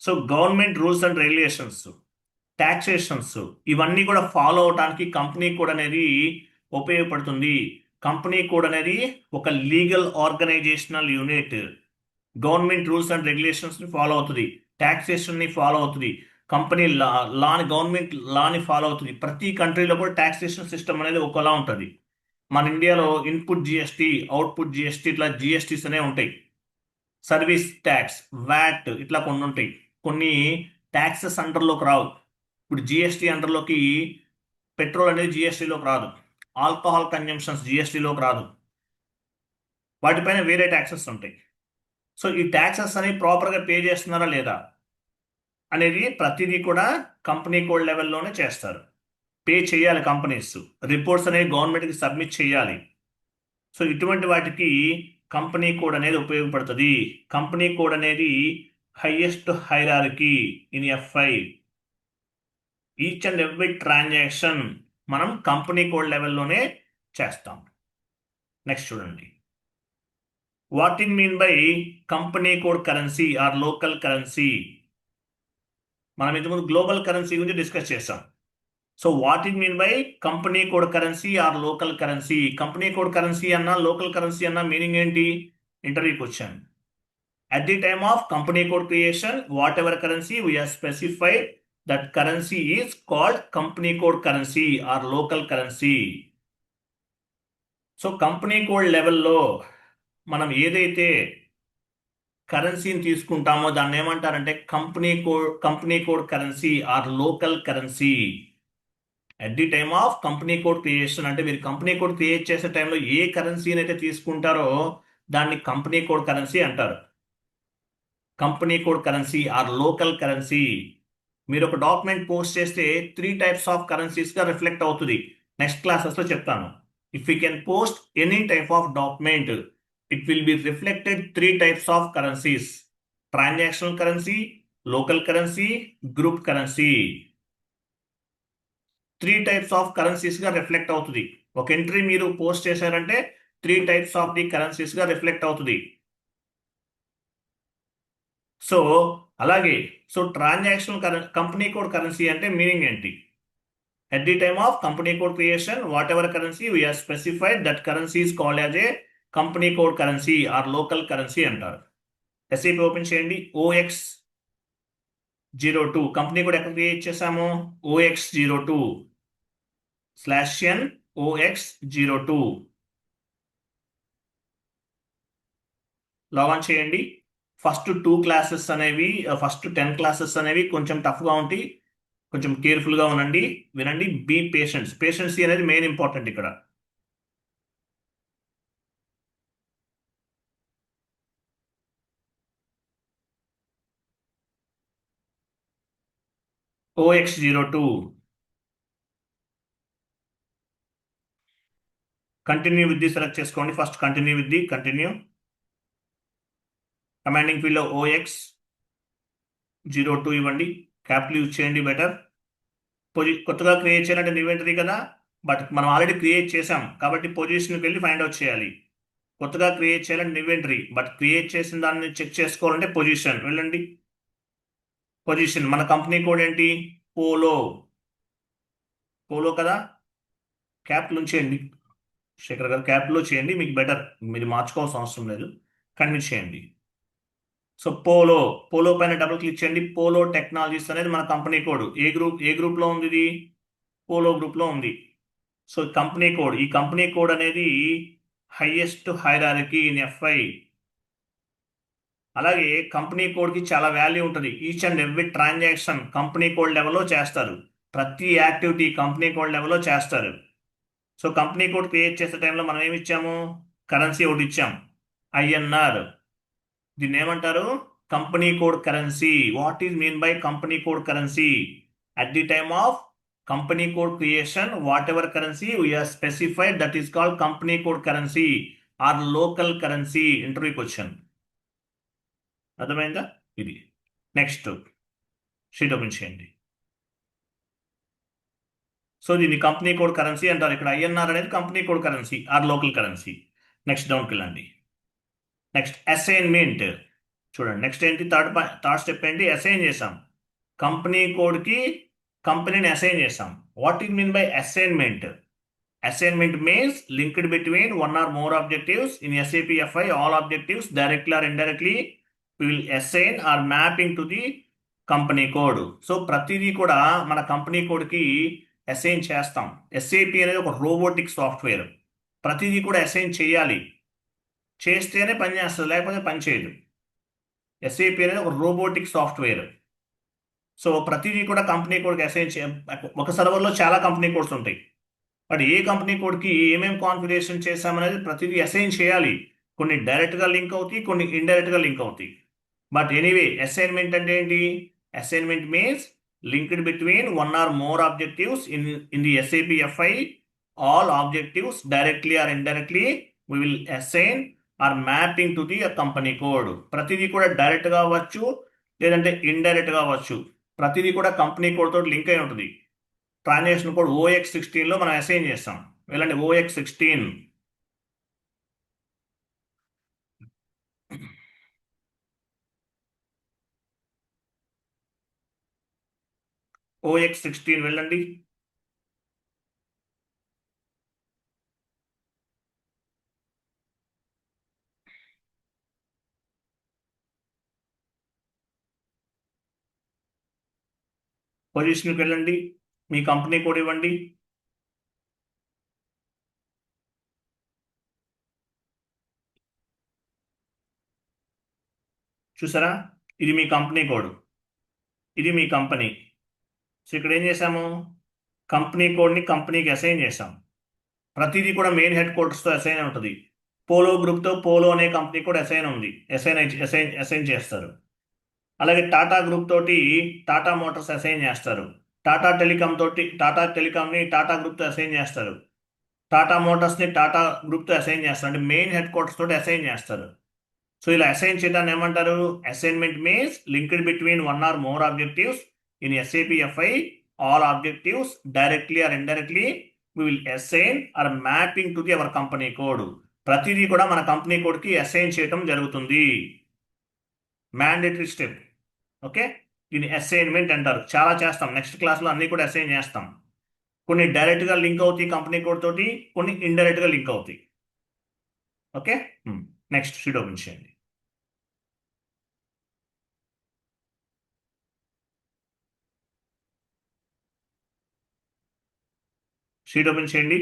So government rules and regulations, taxations ఇవన్నీ కూడా ఫాలో అవడానికి కంపెనీ కోడ్ అనేది ఉపయోగపడుతుంది. కంపెనీ కోడ్ అనేది ఒక legal organisational unit. Government rules and రెగ్యులేషన్స్ని ఫాలో అవుతుంది, టాక్సేషన్ని ఫాలో అవుతుంది, కంపెనీ లాని గవర్నమెంట్ లాని ఫాలో అవుతుంది. ప్రతి కంట్రీలో కూడా టాక్సేషన్ సిస్టమ్ అనేది ఒకలా ఉంటుంది. మన ఇండియాలో ఇన్పుట్ జిఎస్టీ, అవుట్పుట్ జిఎస్టీ, ఇట్లా జిఎస్టీస్ అనేవి ఉంటాయి. సర్వీస్ ట్యాక్స్, వ్యాట్, ఇట్లా కొన్ని ఉంటాయి. కొన్ని ట్యాక్సెస్ అండర్లోకి రావు. ఇప్పుడు జిఎస్టీ అండర్లోకి పెట్రోల్ అనేది జిఎస్టీలోకి రాదు, ఆల్కహాల్ కన్జంప్షన్స్ జిఎస్టీలోకి రాదు, వాటిపైన వేరే ట్యాక్సెస్ ఉంటాయి. సో ఈ ట్యాక్సెస్ అనేవి ప్రాపర్గా పే చేస్తున్నారా లేదా అనేది ప్రతిదీ కూడా కంపెనీ కోడ్ లెవెల్లోనే చేస్తారు. పే చేయాలి కంపెనీస్, రిపోర్ట్స్ అనేవి గవర్నమెంట్కి సబ్మిట్ చేయాలి. సో ఇటువంటి వాటికి కంపెనీ కోడ్ అనేది ఉపయోగపడుతుంది. కంపెనీ కోడ్ అనేది highest hierarchy in FI. Each and every transaction మనం కంపెనీ కోడ్ లెవెల్లోనే చేస్తాం. నెక్స్ట్ చూడండి, what in mean by company code currency or local currency? మనం ఇంతకుముందు గ్లోబల్ కరెన్సీ గురించి డిస్కస్ చేస్తాం. So what in mean by company code currency or local currency? Company code currency అన్నా లోకల్ కరెన్సీ అన్నా మీనింగ్ ఏంటి? Interview question. At the time of company code creation, whatever currency we have specified, that currency is called company code currency or local currency. So company code లెవెల్లో మనం ఏదైతే కరెన్సీని తీసుకుంటామో దాన్ని ఏమంటారంటే company code currency or local currency. At the time of company code creation అంటే మీరు కంపెనీ కోడ్ క్రియేట్ చేసే టైంలో ఏ కరెన్సీని అయితే తీసుకుంటారో దాన్ని కంపెనీ కోడ్ కరెన్సీ అంటారు. Company code currency or local currency. మీరు ఒక డాక్యుమెంట్ పోస్ట్ చేస్తే 3 టైప్స్ ఆఫ్ కరెన్సీస్గా రిఫ్లెక్ట్ అవుతుంది. నెక్స్ట్ క్లాసెస్లో చెప్తాను. If you can post any type of document, it will be reflected 3 types of currencies: transactional currency, local currency, group currency. 3 types of కరెన్సీస్గా రిఫ్లెక్ట్ అవుతుంది. ఒక ఎంట్రీ మీరు పోస్ట్ చేశారంటే 3 types ఆఫ్ ది కరెన్సీస్గా రిఫ్లెక్ట్ అవుతుంది. సో అలాగే ట్రాన్సాక్షనల్ కంపెనీ కోడ్ కరెన్సీ అంటే మీనింగ్ ఏంటి? At the time of company code creation, whatever currency we have specified, that currency is called as a company code currency or local currency అంటారు. SAP ఓపెన్ చేయండి. OX02 కంపెనీ కోడ్ ఎక్కడ క్రియేట్ చేసాము? OX02/N OX02 లాగాన్ చేయండి. ఫస్ట్ 10 క్లాసెస్ అనేవి కొంచెం టఫ్గా ఉంటాయి. కొంచెం కేర్ఫుల్గా ఉండండి, వినండి. బీ పేషెన్సీ అనేది మెయిన్ ఇంపార్టెంట్ ఇక్కడ. OX02 continue with the select చేసుకోండి. ఫస్ట్ కంటిన్యూ కమాండింగ్ ఫీల్డ్లో OX02 ఇవ్వండి. క్యాపిటల్ యూజ్ చేయండి బెటర్. కొత్తగా క్రియేట్ చేయాలంటే ఇన్వెంటరీ కదా, బట్ మనం ఆల్రెడీ క్రియేట్ చేసాం కాబట్టి పొజిషన్కి వెళ్ళి ఫైండ్ అవుట్ చేయాలి. కొత్తగా క్రియేట్ చేయాలంటే ఇన్వెంటరీ, బట్ క్రియేట్ చేసిన దాన్ని చెక్ చేసుకోవాలంటే పొజిషన్ వెళ్ళండి. పొజిషన్ మన కంపెనీ కోడ్ ఏంటి? పోలో కదా. క్యాపిటల్ ఉంచేయండి శేఖర్ గారు, క్యాపిటల్లో చేయండి, మీకు బెటర్. మీరు మార్చుకోవాల్సిన అవసరం లేదు, కన్విన్స్ చేయండి. సో పోలో పైన డబుల్ క్లిక్ చేయండి. పోలో టెక్నాలజీస్ అనేది మన కంపెనీ కోడ్. ఏ గ్రూప్లో ఉంది? ఇది పోలో గ్రూప్లో ఉంది. సో ఈ కంపెనీ కోడ్ అనేది హైయెస్ట్ హైరార్కీ ఇన్ FI. అలాగే కంపెనీ కోడ్కి చాలా వాల్యూ ఉంటుంది. Each and every transaction company code లెవెల్లో చేస్తారు. ప్రతి యాక్టివిటీ కంపెనీ కోడ్ లెవెల్లో చేస్తారు. సో కంపెనీ కోడ్ క్రియేట్ చేసే టైంలో మనం ఏమి ఇచ్చాము? కరెన్సీ ఒకటి ఇచ్చాం, INR. దీన్ని ఏమంటారు? Company code currency. What is mean by company code currency? At the time of company code creation, whatever currency we have specified, that is called company code currency or local currency. Interview question అర్థమైందా? ఇది నెక్స్ట్ షీట్ ఓపెన్ చేయండి. సో దీన్ని కంపెనీ కోడ్ కరెన్సీ అంటారు. ఇక్కడ INR అనేది company code currency or local currency. Next డౌన్కి వెళ్ళండి. నెక్స్ట్ అసైన్మెంట్ చూడండి. నెక్స్ట్ ఏంటి? థర్డ్ స్టెప్ ఏంటి? అసైన్ చేసాం. కంపెనీ కోడ్కి కంపెనీని అసైన్ చేసాం. What is mean by assignment? Assignment means linked between one or more objectives in SAP FI. All objectives directly or indirectly we will assign or mapping to the company code. So ప్రతిదీ కూడా మన కంపెనీ కోడ్కి అసైన్ చేస్తాం. SAP అనేది ఒక రోబోటిక్ సాఫ్ట్వేర్. ప్రతిదీ కూడా అసైన్ చేయాలి, చేస్తేనే పని చేస్తుంది, లేకపోతే పని చేయదు. SAP అనేది ఒక రోబోటిక్ సాఫ్ట్వేర్. సో ప్రతిదీ కూడా కంపెనీ కోడ్కి అసైన్ ఒక సర్వర్లో చాలా కంపెనీ కోడ్స్ ఉంటాయి, బట్ ఏ కంపెనీ కోడ్కి ఏమేమి కాన్ఫిగరేషన్ చేసామనేది ప్రతిదీ అసైన్ చేయాలి. కొన్ని డైరెక్ట్గా లింక్ అవుతాయి, కొన్ని ఇండైరెక్ట్గా లింక్ అవుతాయి. బట్ ఎనీవే అసైన్మెంట్ అంటే ఏంటి? Assignment means linked between one or more objectives in the SAP FI. All objectives directly or indirectly we will assign or mapping to the company code. ప్రతిదీ కూడా డైరెక్ట్గా అవ్వచ్చు, లేదంటే ఇండైరెక్ట్గా అవ్వచ్చు. ప్రతిదీ కూడా కంపెనీ కోడ్ తోటి లింక్ అయి ఉంటుంది. ట్రాన్సాక్షన్ కోడ్ OX16లో మనం అసైన్ చేస్తాం. వెళ్ళండి OX16. OX16 వెళ్ళండి. పొజిషన్కి వెళ్ళండి, మీ కంపెనీ కోడ్ ఇవ్వండి. చూసారా? ఇది మీ కంపెనీ కోడ్, ఇది మీ కంపెనీ. సో ఇక్కడ ఏం చేసాము? కంపెనీ కోడ్ని కంపెనీకి అసైన్ చేసాం. ప్రతిదీ కూడా మెయిన్ హెడ్ క్వార్టర్స్తో అసైన్ ఉంటుంది. పోలో గ్రూప్తో పోలో అనే కంపెనీ కూడా అసైన్ ఉంది, అసైన్ చేస్తారు. అలాగే టాటా గ్రూప్ తోటి టాటా మోటార్స్ అసైన్ చేస్తారు. టాటా టెలికాంని టాటా గ్రూప్తో అసైన్ చేస్తారు. టాటా మోటార్స్ని టాటా గ్రూప్తో అసైన్ చేస్తారు, అంటే మెయిన్ హెడ్ క్వార్టర్స్ తోటి అసైన్ చేస్తారు. సో ఇలా అసైన్ చేయడాన్ని ఏమంటారు? Assignment means linked between one or more objectives in SAP FI. All objectives directly or indirectly we will assign or mapping to the our company code. ప్రతిదీ కూడా మన కంపెనీ కోడ్ కి అసైన్ చేయడం జరుగుతుంది. Mandatory step. ఓకే, దీన్ని అసైన్మెంట్ అంటారు. చాలా చేస్తాం, నెక్స్ట్ క్లాస్ లో అన్ని కూడా అసైన్ చేస్తాం. కొన్ని డైరెక్ట్ గా లింక్ అవుతాయి కంపెనీ కోడ్ తోటి, కొన్ని ఇండైరెక్ట్ గా లింక్ అవుతాయి. ఓకే, నెక్స్ట్ షీట్ ఓపెన్ చేయండి. షీట్ ఓపెన్ చేయండి.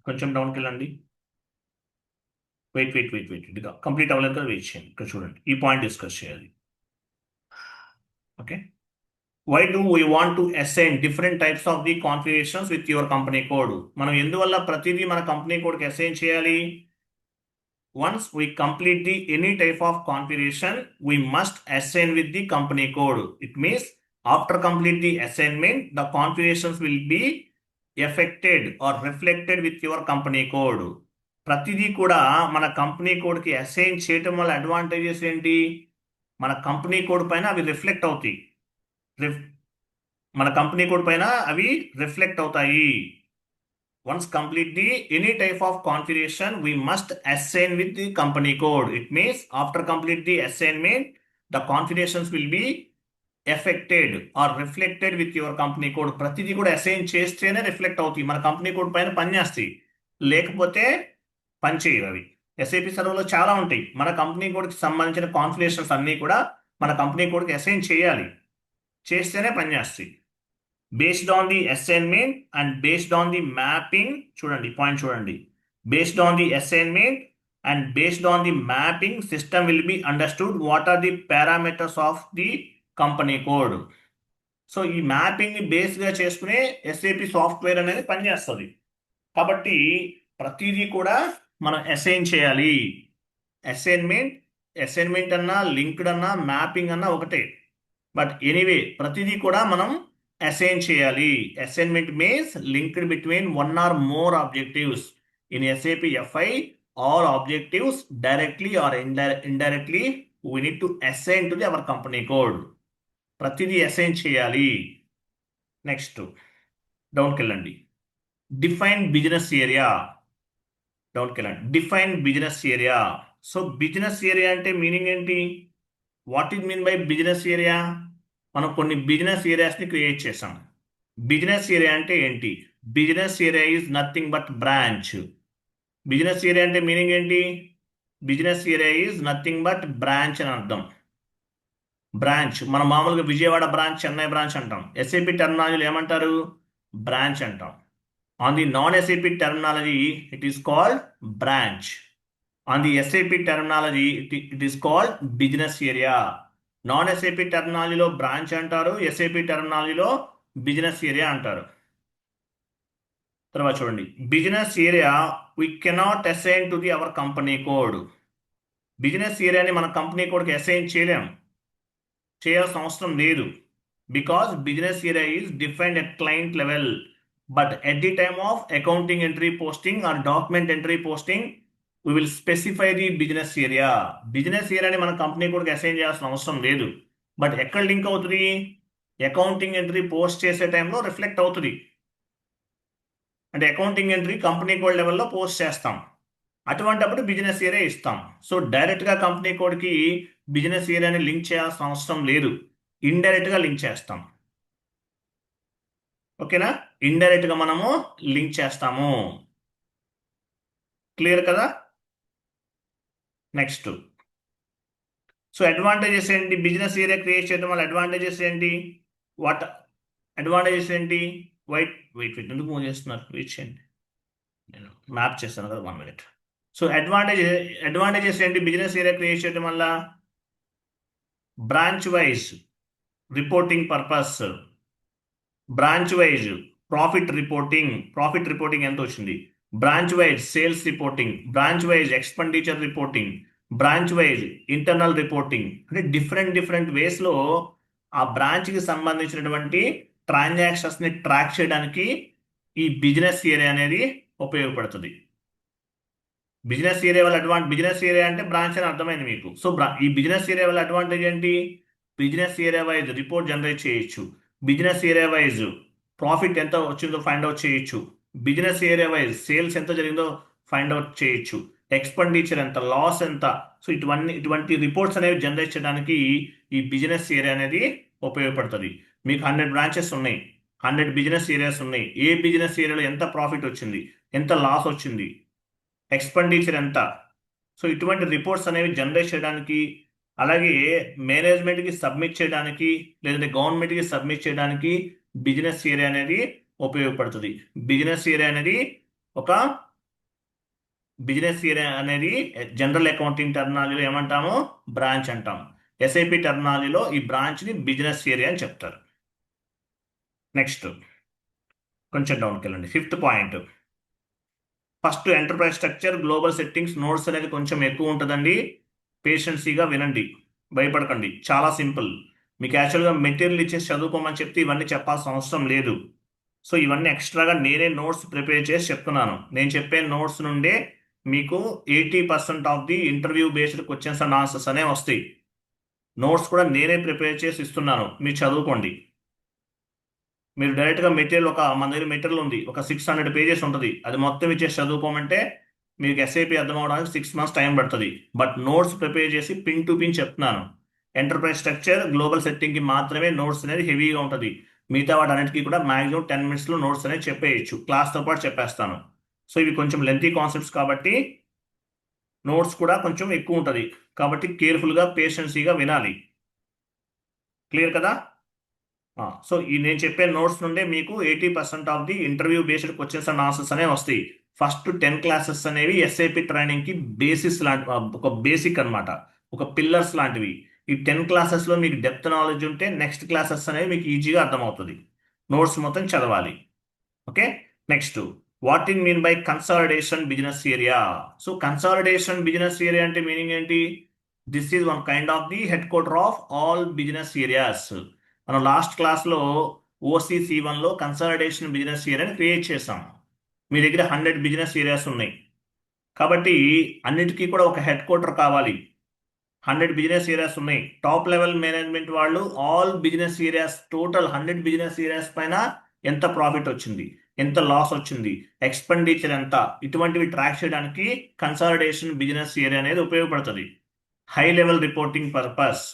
కొంచెం డౌన్కి వెళ్ళండి. వెయిట్ ఇదిగా కంప్లీట్ అవ్వలేదు కదా, వెయిట్ చేయండి. ఇక్కడ చూడండి, ఈ పాయింట్ డిస్కస్ చేయాలి. Okay, why do we want to assign different types of the configurations with your company code? మనం ఎందువల్ల ప్రతిదీ మన కంపెనీ కోడ్కి అసైన్ చేయాలి? Once we complete the any type of configuration, we must assign with the company code. It means after complete the assignment, the configurations will be affected or reflected with your company code. ప్రతిదీ కూడా మన కంపెనీ కోడ్కి అసైన్ చేయటం వల్ల అడ్వాంటేజెస్ ఏంటి? మన కంపెనీ కోడ్ పైన అవి రిఫ్లెక్ట్ అవుతాయి. మన కంపెనీ కోడ్ పైన అవి రిఫ్లెక్ట్ అవుతాయి. Once complete the any type of configuration, we must assign with the company code. It means after complete the assignment, the configurations will be affected or reflected with your company code. ప్రతిదీ కూడా అసైన్ చేస్తేనే రిఫ్లెక్ట్ అవుతాయి, మన కంపెనీ కోడ్ పైన పనిచేస్తాయి. లేకపోతే పనిచేయవు అవి. ఎస్ఏపి సర్వర్లో చాలా ఉంటాయి. మన కంపెనీ కోడ్కి సంబంధించిన కాన్ఫిగరేషన్స్ అన్నీ కూడా మన కంపెనీ కోడ్కి అసైన్ చేయాలి, చేస్తేనే పనిచేస్తాయి. Based on the assignment and based on the mapping, చూడండి పాయింట్ చూడండి. Based on the assignment and based on the mapping, system will be understood what are the parameters of the company code. So ఈ మ్యాపింగ్ ని బేస్ గా చేసుకునే ఎస్ఏపి సాఫ్ట్వేర్ అనేది పనిచేస్తుంది. కాబట్టి ప్రతిదీ కూడా మనం అసైన్ చేయాలి. అసైన్మెంట్ అన్నా, లింక్డ్ అన్నా, మ్యాపింగ్ అన్నా ఒకటే. బట్ ఎనీవే ప్రతిదీ కూడా మనం అసైన్ చేయాలి. Assignment means linked between one or more objectives in SAP FI. All objectives directly or indirectly we need to assign to the our company code. ప్రతిదీ అసైన్ చేయాలి. నెక్స్ట్ డౌన్కి వెళ్ళండి. Define business area. డౌన్కి వెళ్ళండి. Define business area. So business area అంటే మీనింగ్ ఏంటి? What is mean by business area? మనం కొన్ని బిజినెస్ ఏరియాస్ని క్రియేట్ చేసాం. బిజినెస్ ఏరియా అంటే ఏంటి? Business area is nothing but branch. Business area అంటే మీనింగ్ ఏంటి? Business area is nothing but branch అని అర్థం. బ్రాంచ్ మనం మామూలుగా విజయవాడ బ్రాంచ్, చెన్నై బ్రాంచ్ అంటాం. ఎస్ఏపి టెర్మినాలజీలో ఏమంటారు? బ్రాంచ్ అంటాం. On the non SAP terminology it is called branch. On the SAP terminology it is called business area. Non SAP టెర్మినాలజీలో బ్రాంచ్ అంటారు, ఎస్ఏపి టెర్మినాలజీలో బిజినెస్ ఏరియా అంటారు. తర్వాత చూడండి, business area we cannot assign to the our company code. Business ఏరియాని మన కంపెనీ కోడ్కి అసైన్ చేయలేం, చేయాల్సిన అవసరం లేదు. Because business area is defined at client level. But at the time of accounting entry posting are document entry posting we will specify the business area. Business ఏరియాని మన కంపెనీ కోడ్కి అసైన్ చేయాల్సిన అవసరం లేదు. బట్ ఎక్కడ లింక్ అవుతుంది? అకౌంటింగ్ ఎంట్రీ పోస్ట్ చేసే టైంలో రిఫ్లెక్ట్ అవుతుంది. అంటే అకౌంటింగ్ ఎంట్రీ కంపెనీ కోడ్ లెవెల్లో పోస్ట్ చేస్తాం, అటువంటిప్పుడు బిజినెస్ ఏరియా ఇస్తాం. సో డైరెక్ట్గా కంపెనీ కోడ్కి బిజినెస్ ఏరియాని లింక్ చేయాల్సిన అవసరం లేదు, ఇండైరెక్ట్గా లింక్ చేస్తాం. ఓకేనా? ఇండైరెక్ట్గా మనము లింక్ చేస్తాము. క్లియర్ కదా? నెక్స్ట్, సో అడ్వాంటేజెస్ ఏంటి? బిజినెస్ ఏరియా క్రియేట్ చేయడం వల్ల అడ్వాంటేజెస్ ఏంటి? వాట్ అడ్వాంటేజెస్ ఏంటి? వెయిట్ ఎందుకు మూవ్ చేస్తున్నారు? వెయిట్ చేయండి, నేను మ్యాప్ చేస్తాను కదా, 1 minute. సో అడ్వాంటేజెస్ ఏంటి బిజినెస్ ఏరియా క్రియేట్ చేయడం వల్ల? Branch wise reporting purpose, branch wise profit reporting ఎంత వచ్చింది, branch wise sales reporting, branch wise expenditure reporting, branch wise internal reporting అంటే డిఫరెంట్ వేస్లో ఆ బ్రాంచ్కి సంబంధించినటువంటి ట్రాన్సాక్షన్స్ని ట్రాక్ చేయడానికి ఈ బిజినెస్ ఏరియా అనేది ఉపయోగపడుతుంది. బిజినెస్ ఏరియా వల్ల బిజినెస్ ఏరియా అంటే బ్రాంచ్ అని అర్థమైంది మీకు. సో ఈ బిజినెస్ ఏరియా వల్ల అడ్వాంటేజ్ ఏంటి? Business area wise report generate చేయొచ్చు. బిజినెస్ ఏరియా వైజ్ ప్రాఫిట్ ఎంత వచ్చిందో ఫైండ్ అవుట్ చేయొచ్చు. బిజినెస్ ఏరియా వైజ్ సేల్స్ ఎంత జరిగిందో ఫైండ్ అవుట్ చేయొచ్చు. ఎక్స్పెండిచర్ ఎంత, లాస్ ఎంత. సో ఇటువంటి రిపోర్ట్స్ అనేవి జనరేట్ చేయడానికి ఈ బిజినెస్ ఏరియా అనేది ఉపయోగపడుతుంది. మీకు 100 బ్రాంచెస్ ఉన్నాయి, 100 బిజినెస్ ఏరియాస్ ఉన్నాయి. ఏ బిజినెస్ ఏరియాలో ఎంత ప్రాఫిట్ వచ్చింది, ఎంత లాస్ వచ్చింది, ఎక్స్పెండిచర్ ఎంత. సో ఇటువంటి రిపోర్ట్స్ అనేవి జనరేట్ చేయడానికి, అలాగే మేనేజ్మెంట్కి సబ్మిట్ చేయడానికి, లేదంటే గవర్నమెంట్కి సబ్మిట్ చేయడానికి బిజినెస్ ఏరియా అనేది ఉపయోగపడుతుంది. బిజినెస్ ఏరియా అనేది జనరల్ అకౌంటింగ్ టర్మినాలజీలో ఏమంటాము? బ్రాంచ్ అంటాం. ఎస్ఐపి టర్మినాలజీలో ఈ బ్రాంచ్ని బిజినెస్ ఏరియా అని చెప్తారు. నెక్స్ట్ కొంచెం డౌన్కి వెళ్ళండి. 5th point. First enterprise structure, global settings, notes అనేది కొంచెం ఎక్కువ ఉంటుందండి. పేషెన్సీగా వినండి, భయపడకండి. చాలా సింపుల్. మీకు యాక్చువల్గా మెటీరియల్ ఇచ్చేసి చదువుకోమని చెప్తే ఇవన్నీ చెప్పాల్సిన అవసరం లేదు. సో ఇవన్నీ ఎక్స్ట్రాగా నేనే నోట్స్ ప్రిపేర్ చేసి చెప్తున్నాను. నేను చెప్పే నోట్స్ నుండే మీకు 80% of the interview based questions and answers అనేవి వస్తాయి. నోట్స్ కూడా నేనే ప్రిపేర్ చేసి ఇస్తున్నాను, మీరు చదువుకోండి. మీరు డైరెక్ట్గా మన దగ్గర మెటీరియల్ ఉంది, ఒక 600 పేజెస్ ఉంటుంది, అది మొత్తం ఇచ్చేసి చదువుకోమంటే మీకు ఎస్ఐపి అర్థం అవడానికి 6 months టైం పడుతుంది. బట్ నోట్స్ ప్రిపేర్ చేసి పిన్ టు పిన్ చెప్తున్నాను. ఎంటర్ప్రైజ్ స్ట్రక్చర్, గ్లోబల్ సెట్టింగ్కి మాత్రమే నోట్స్ అనేది హెవీగా ఉంటుంది. మిగతా వాటి అన్నిటికీ కూడా మాక్సిమం 10 minutesలో నోట్స్ అనేది చెప్పేయచ్చు, క్లాస్తో పాటు చెప్పేస్తాను. సో ఇవి కొంచెం లెంతీ కాన్సెప్ట్స్ కాబట్టి నోట్స్ కూడా కొంచెం ఎక్కువ ఉంటుంది. కాబట్టి కేర్ఫుల్గా పేషెన్సీగా వినాలి. క్లియర్ కదా? సో ఈ నేను చెప్పే నోట్స్ నుండే మీకు 80% of the interview based questions and answers అనేవి వస్తాయి. ఫస్ట్ 10 classes అనేవి ఎస్ఐపి ట్రైనింగ్కి బేసిస్ లాంటి, ఒక బేసిక్ అనమాట, ఒక పిల్లర్స్ లాంటివి. ఈ 10 classes మీకు డెప్త్ నాలెడ్జ్ ఉంటే నెక్స్ట్ క్లాసెస్ అనేవి మీకు ఈజీగా అర్థమవుతుంది. నోట్స్ మొత్తం చదవాలి. Okay. Next, what in mean by consolidation business area. So consolidation business area అంటే మీనింగ్ ఏంటి? This is one kind of the head quarter of all business areas. మనం లాస్ట్ క్లాస్లో OC-C1లో కన్సాలిడేషన్ బిజినెస్ ఏరియాని క్రియేట్ చేసాం. మీ దగ్గర 100 బిజినెస్ ఏరియాస్ ఉన్నాయి కాబట్టి అన్నిటికీ కూడా ఒక హెడ్ క్వార్టర్ కావాలి. 100 బిజినెస్ ఏరియాస్ ఉన్నాయి. టాప్ లెవెల్ మేనేజ్మెంట్ వాళ్ళు all business areas, total 100 business areas పైన ఎంత ప్రాఫిట్ వచ్చింది, ఎంత లాస్ వచ్చింది, ఎక్స్పెండిచర్ ఎంత, ఇటువంటివి ట్రాక్ చేయడానికి కన్సాలిడేషన్ బిజినెస్ ఏరియా అనేది ఉపయోగపడుతుంది. High level reporting purpose.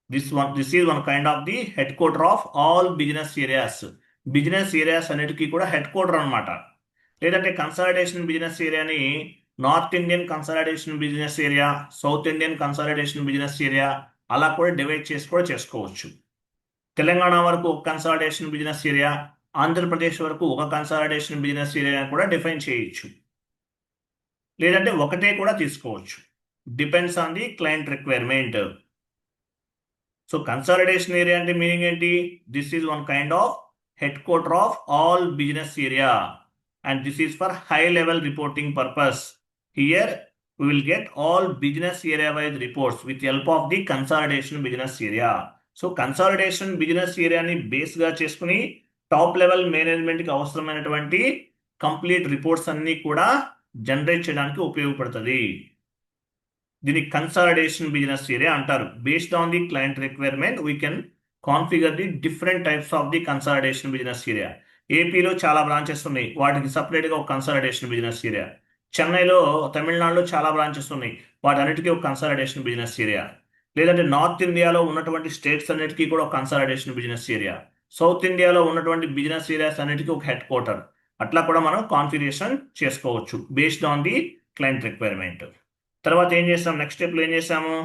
This is one kind of the headquarter of all business areas. Business areas అన్నిటికీ కూడా హెడ్ క్వార్టర్ అనమాట. లేదంటే కన్సాలిడేషన్ బిజినెస్ ఏరియాని north Indian consolidation business area, south Indian consolidation business area అలా కూడా డివైడ్ చేసి కూడా చేసుకోవచ్చు. తెలంగాణ వరకు ఒక కన్సాలిడేషన్ బిజినెస్ ఏరియా, ఆంధ్రప్రదేశ్ వరకు ఒక కన్సాలిడేషన్ బిజినెస్ ఏరియా కూడా డిఫైన్ చేయొచ్చు. లేదంటే ఒకటే కూడా తీసుకోవచ్చు. Depends on the client requirement. So consolidation area అంటే మీనింగ్ ఏంటి? This is one kind of head quarter of all business area and this is for high level reporting purpose. Here we will get all business area wise reports with help of the consolidation business area. So consolidation business ఏరియాని బేస్గా చేసుకుని టాప్ లెవెల్ మేనేజ్మెంట్కి అవసరమైనటువంటి కంప్లీట్ రిపోర్ట్స్ అన్నీ కూడా జనరేట్ చేయడానికి ఉపయోగపడుతుంది. దీన్ని కన్సాలిడేషన్ బిజినెస్ ఏరియా అంటారు. Based on the client requirement we can configure the different types of the consolidation business area. ఏపీలో చాలా బ్రాంచెస్ ఉన్నాయి, వాటికి సపరేట్గా ఒక కన్సాలిడేషన్ బిజినెస్ ఏరియా. చెన్నైలో, తమిళనాడులో చాలా బ్రాంచెస్ ఉన్నాయి, వాటన్నిటికీ ఒక కన్సాలిడేషన్ బిజినెస్ ఏరియా. లేదంటే నార్త్ ఇండియాలో ఉన్నటువంటి స్టేట్స్ అన్నిటికీ కూడా ఒక కన్సాలిడేషన్ బిజినెస్ ఏరియా. సౌత్ ఇండియాలో ఉన్నటువంటి బిజినెస్ ఏరియాస్ అన్నిటికీ ఒక హెడ్ క్వార్టర్. అట్లా కూడా మనం కాన్ఫిగరేషన్ చేసుకోవచ్చు based on the client requirement. తర్వాత ఏం చేస్తాం, నెక్స్ట్ స్టెప్లో ఏం చేస్తాము?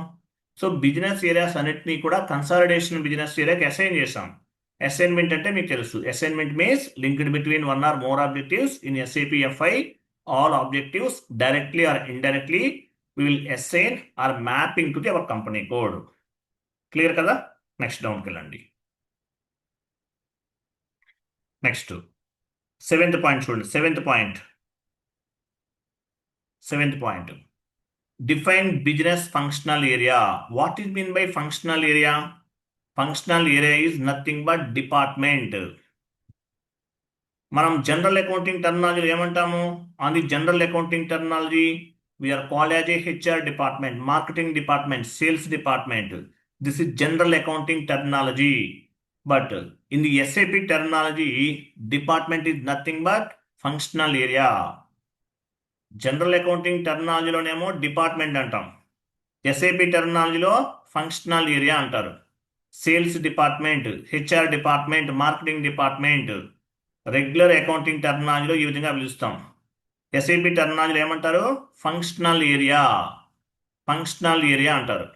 సో బిజినెస్ ఏరియాస్ అన్నిటినీ కూడా కన్సాలిడేషన్ బిజినెస్ ఏరియాకి అసైన్ చేస్తాం. అసైన్మెంట్ అంటే మీకు తెలుసు, assignment means linked between one or more objectives in SAP FI. All objectives directly or indirectly we will assign or mapping to our company code. Clear kada? Next down kelandi. Next 7th point చూడండి. 7th point define business functional area. What is mean by functional area? Functional area is nothing but department. మనం జనరల్ అకౌంటింగ్ టర్మినాలజీ ఏమంటాము? On the general accounting terminology we are called as a HR department, marketing department, sales department. This is general accounting terminology. But in the SAP terminology department is nothing but functional area. General accounting టర్మినాలజీలోనేమో డిపార్ట్మెంట్ అంటాం, SAP టర్మినాలజీలో ఫంక్షనల్ ఏరియా అంటారు. Sales department, HR department, marketing department, regular accounting టర్మినాలజీలో ఈ విధంగా పిలుస్తాం. SAP టర్మినాలజీలో ఏమంటారు? Functional area. ఫంక్షనల్ ఏరియా అంటారు.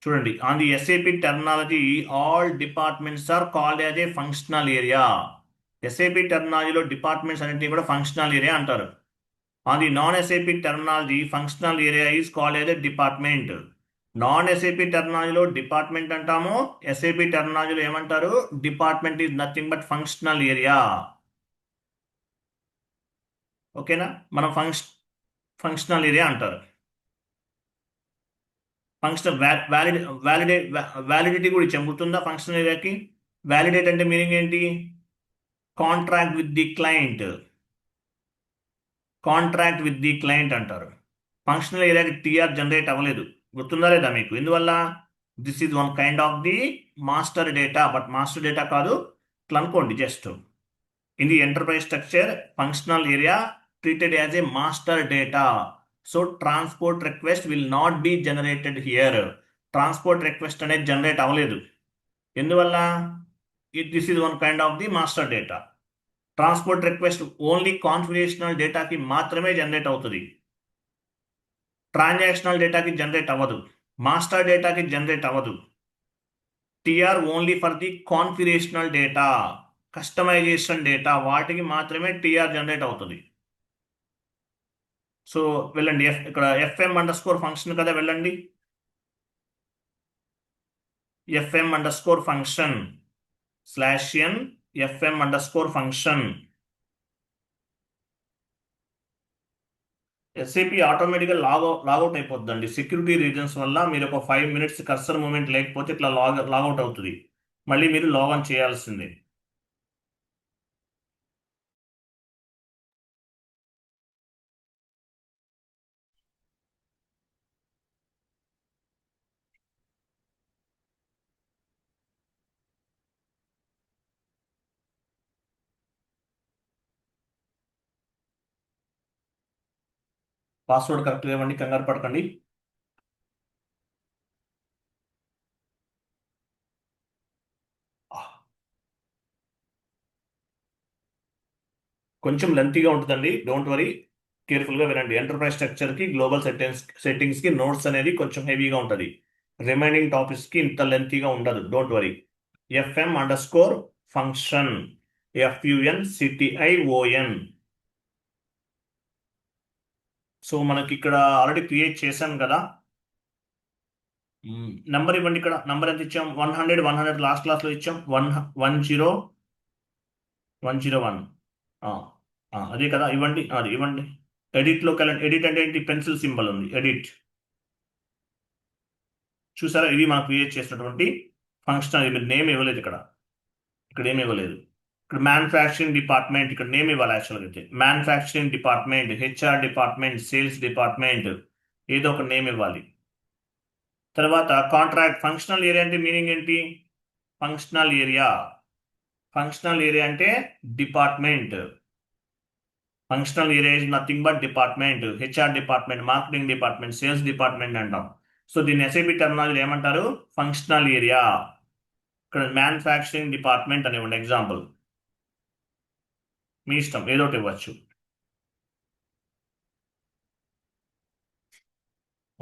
చూడండి, on the SAP terminology all departments are called as a functional area. SAP టర్మినాలజీలో డిపార్ట్మెంట్స్ అన్నింటినీ కూడా ఫంక్షనల్ ఏరియా అంటారు. On the non-SAP terminology, functional area is called as a department. Non-SAP terminology లో డిపార్ట్మెంట్ అంటాము, SAP టర్మినాలజీలో ఏమంటారు? Department is nothing but functional area. ఓకేనా? మనం ఫంక్షనల్ ఏరియా అంటారు. ఫంక్షనల్ వ్యాలిడిటీ కూడా ఇచ్చాం, గుర్తుందా? ఫంక్షనల్ ఏరియాకి వ్యాలిడేట్ అంటే మీనింగ్ ఏంటి? Contract with the client. Contract with the client అంటారు. ఫంక్షనల్ ఏరియాకి టీఆర్ జనరేట్ అవ్వలేదు, గుర్తుందా లేదా మీకు? ఎందువల్ల? This is one kind of the master data. But master data కాదు, ఇట్లా అనుకోండి just. In the enterprise structure functional area treated as a master data. So transport request will not be generated here. Transport request అనేది జనరేట్ అవ్వలేదు. ఎందువల్ల? This is one kind of the master data. Transport request only configurational డేటాకి మాత్రమే జనరేట్ అవుతుంది, ట్రాన్సాక్షనల్ డేటాకి జనరేట్ అవ్వదు, మాస్టర్ డేటాకి జనరేట్ అవ్వదు. TR only for the configurational data, customisation data, వాటికి మాత్రమే టిఆర్ జనరేట్ అవుతుంది. సో వెళ్ళండి, ఇక్కడ FM_ ఫంక్షన్ కదా, వెళ్ళండి. FM_ function /n FM_ function. SAP ఆటోమేటిక్గా లాగౌట్ అయిపోద్దండి. సెక్యూరిటీ రీజన్స్ వల్ల మీరు ఒక 5 minutes కర్సర్ మూమెంట్ లేకపోతే ఇట్లా లాగౌట్ అవుతుంది. మళ్ళీ మీరు లాగిన్ చేయాల్సిందే. పాస్వర్డ్ కరెక్ట్గా ఇవ్వండి, కంగారు పడకండి. కొంచెం లెంతీగా ఉంటుందండి, డోంట్ వరీ, కేర్ఫుల్గా వినండి. ఎంటర్ప్రైజ్ స్ట్రక్చర్కి గ్లోబల్ సెట్టింగ్స్కి నోట్స్ అనేది కొంచెం హెవీగా ఉంటుంది. రిమైనింగ్ టాపిక్స్కి ఇంత లెంతీగా ఉండదు, don't worry. FM_ function FUNCTION. So మనకి ఇక్కడ ఆల్రెడీ క్రియేట్ చేశాం కదా. నెంబర్ ఇవ్వండి. ఇక్కడ నెంబర్ ఎంత ఇచ్చాం? 100 లాస్ట్ క్లాస్లో ఇచ్చాం. 101. అదే కదా, ఇవ్వండి. అది ఇవ్వండి. ఎడిట్లోకి వెళ్ళండి. ఎడిట్ అంటే ఏంటి? పెన్సిల్ సింబల్ ఉంది, ఎడిట్. చూసారా, ఇది మనం క్రియేట్ చేసినటువంటి ఫంక్షన్. మీరు నేమ్ ఇవ్వలేదు ఇక్కడ ఏమి ఇవ్వలేదు. ఇక్కడ మ్యానుఫ్యాక్చరింగ్ డిపార్ట్మెంట్, ఇక్కడ నేమ్ ఇవ్వాలి యాక్చువల్గా అయితే. Manufacturing department, HR department, sales department, ఏదో ఒక నేమ్ ఇవ్వాలి. తర్వాత కాంట్రాక్ట్. ఫంక్షనల్ ఏరియా అంటే మీనింగ్ ఏంటి? ఫంక్షనల్ ఏరియా అంటే department. Functional area is nothing but department. HR department, marketing department, sales department అంటాం. సో దీన్ని SAP టర్మినాలజీలో ఏమంటారు? Functional area. ఇక్కడ మ్యానుఫ్యాక్చరింగ్ డిపార్ట్మెంట్ అనేవ్వండి ఎగ్జాంపుల్, మీ ఇష్టం ఏదో ఒకటి ఇవ్వచ్చు.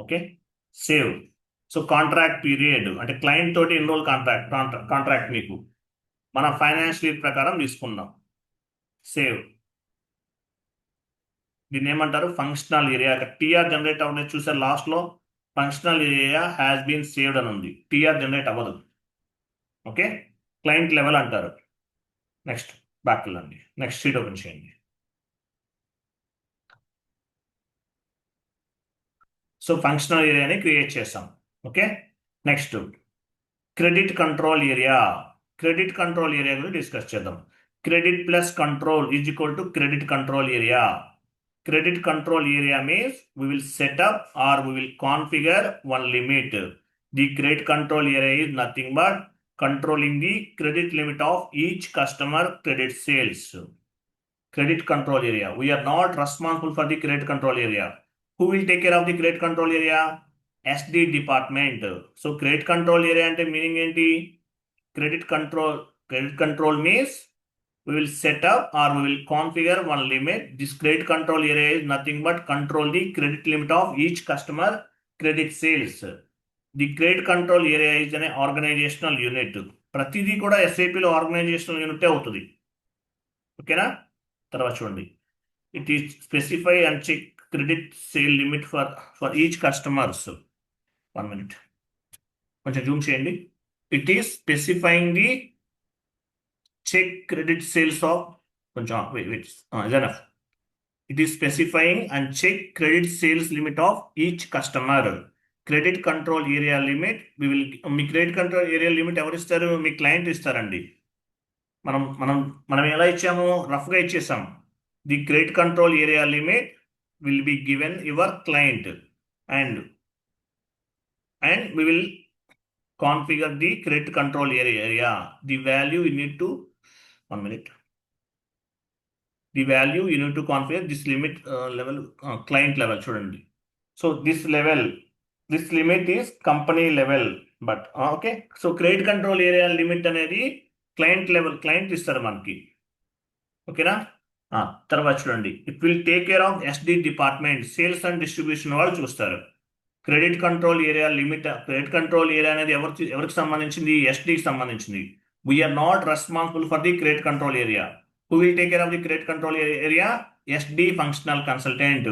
Okay, save. So contract period అంటే క్లయింట్ తోటి ఎన్రోల్ కాంట్రాక్ట్ మీకు మన ఫైనాన్షియల్ ఇయర్ ప్రకారం తీసుకుందాం. సేవ్. దీన్ని ఏమంటారు? Functional area. టీఆర్ జనరేట్ అవుతుంది చూసారు లాస్ట్లో. Functional area has been saved అని ఉంది, టీఆర్ జనరేట్ అవ్వదు. ఓకే, క్లయింట్ లెవెల్ అంటారు. నెక్స్ట్ బ్యాక్ వెళ్ళండి, నెక్స్ట్ షీట్ ఓపెన్ చేయండి. సో ఫంక్షనల్ ఏరియాని క్రియేట్ చేసాం. Okay, next credit control area. Credit control area గురించి డిస్కస్ చేద్దాం. Credit plus control is equal to credit control area. Credit control area means we will set up or we will configure one limit. The credit control area is nothing but controlling the credit limit of each customer credit sales. Credit control area. We are not responsible for the credit control area. Who will take care of the credit control area? SD department. So credit control area ante meaning enti? Credit control means we will set up or we will configure one limit. This credit control area is nothing but control the credit limit of each customer credit sales. The credit control area is an organizational unit. ప్రతిదీ కూడా ఎస్ఐపిలో ఆర్గనైజేషనల్ యూనిట్ అవుతుంది. ఓకేనా, తర్వాత చూడండి. It is specify and check credit sale limit for each customers. 1 minute, కొంచెం జూమ్ చేయండి. It is specifying the check credit sales of wait, is enough. It is specifying and check credit sales limit of each customer. Credit control area limit we will me credit control area limit ఎవరు ఇస్తారు? మీ క్లయింట్ ఇస్తారండి. మనం మనం మనం ఎలా ఇచ్చాము? రఫ్గా ఇచ్చేసాం. The credit control area limit will be given your client and we will configure the credit control area. The value you need to 1 minute. The value you need to configure this limit level, client level చూడండి. So this limit is company level, but okay. So credit control area limit అనేది client level, client ఇస్తారు మనకి. ఓకేనా, తర్వాత చూడండి. It will take care of SD department, sales and distribution వాళ్ళు చూస్తారు. Credit control area limit, credit control area అనేది ఎవరికి సంబంధించింది? SDకి సంబంధించింది. We are not responsible for the credit control area. Who will take care of the credit control area? SD functional consultant.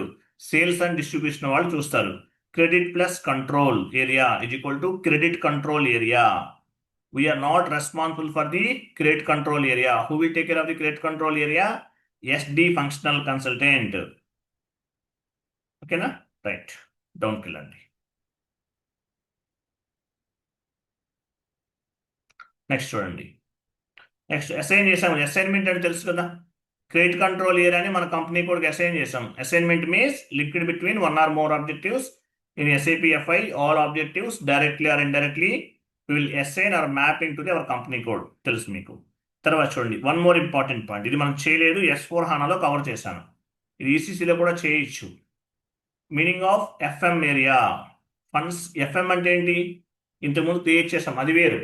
Sales and distribution వాళ్ళు చూస్తారు. Credit plus control area is equal to credit control area. We are not responsible for the credit control area. Who will take care of the credit control area? SD functional consultant. ఓకేనా, రైట్, డౌన్కి వెళ్ళండి. నెక్స్ట్ చూడండి. నెక్స్ట్ అసైన్ చేసాము. అసైన్మెంట్ అంటే తెలుసు కదా. క్రెడిట్ కంట్రోల్ ఏరియాని మన కంపెనీ కూడా అసైన్ చేసాం. Assignment means linked between 1 or more objectives in SAP FI. All objectives directly or indirectly will assign or mapping to the our company code. తెలుసు మీకు. తర్వాత చూడండి, వన్ మోర్ ఇంపార్టెంట్ పాయింట్. ఇది మనం చేయలేదు, S4 HANAలో కవర్ చేశాను. ఇది ECCలో కూడా చేయొచ్చు. Meaning of FM area. Funds FM అంటే ఏంటి? ఇంతకుముందు క్రియేట్ చేసాం, అది వేరు.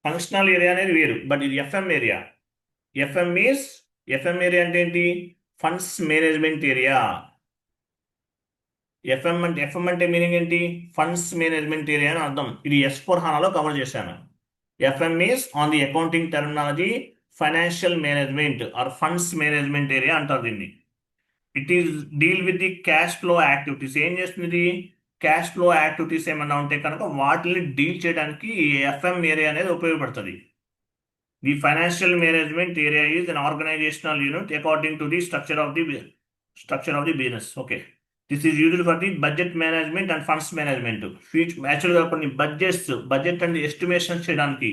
ఫంక్షనల్ ఏరియా అనేది వేరు, బట్ ఇది FM ఏరియా. FM ఏరియా అంటే ఏంటి? Funds management area. FM అంటే మీనింగ్ ఏంటి? ఫండ్స్ మేనేజ్మెంట్ ఏరియా అని అర్థం. ఇది S4 HANAలో కవర్ చేశాను. FM means on the accounting terminology financial management or funds management area అంటారు దీన్ని. It is deal with the cash flow activities. ఏం చేస్తుంది? క్యాష్ ఫ్లో యాక్టివిటీస్ ఏమన్నా ఉంటే కనుక వాటిని డీల్ చేయడానికి ఈ FM ఏరియా అనేది ఉపయోగపడుతుంది. The financial management area is an organisational unit according to the structure of the business. Okay, this is used for the budget management and funds management. యాక్చువల్గా కొన్ని బడ్జెట్ అండ్ ఎస్టిమేషన్ చేయడానికి,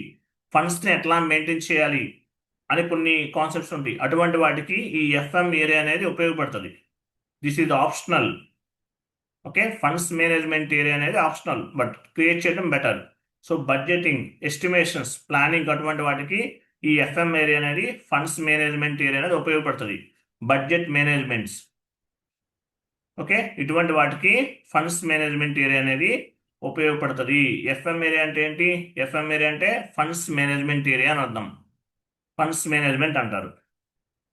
ఫండ్స్ని ఎట్లా మెయింటైన్ చేయాలి అని కొన్ని కాన్సెప్ట్స్ ఉంటాయి. అటువంటి వాటికి ఈ FM ఏరియా అనేది ఉపయోగపడుతుంది. This is optional. Okay, funds management area అనేది ఆప్షనల్, బట్ క్రియేట్ చేయడం better. So budgeting, estimations, planning అటువంటి వాటికి ఈ FM ఏరియా అనేది, ఫండ్స్ మేనేజ్మెంట్ ఏరియా అనేది ఉపయోగపడుతుంది. బడ్జెట్ మేనేజ్మెంట్స్, ఓకే, ఇటువంటి వాటికి ఫండ్స్ మేనేజ్మెంట్ ఏరియా అనేది ఉపయోగపడుతుంది. FM ఏరియా అంటే ఏంటి? FM ఏరియా అంటే ఫండ్స్ మేనేజ్మెంట్ ఏరియా అని అర్థం. ఫండ్స్ మేనేజ్మెంట్ అంటారు.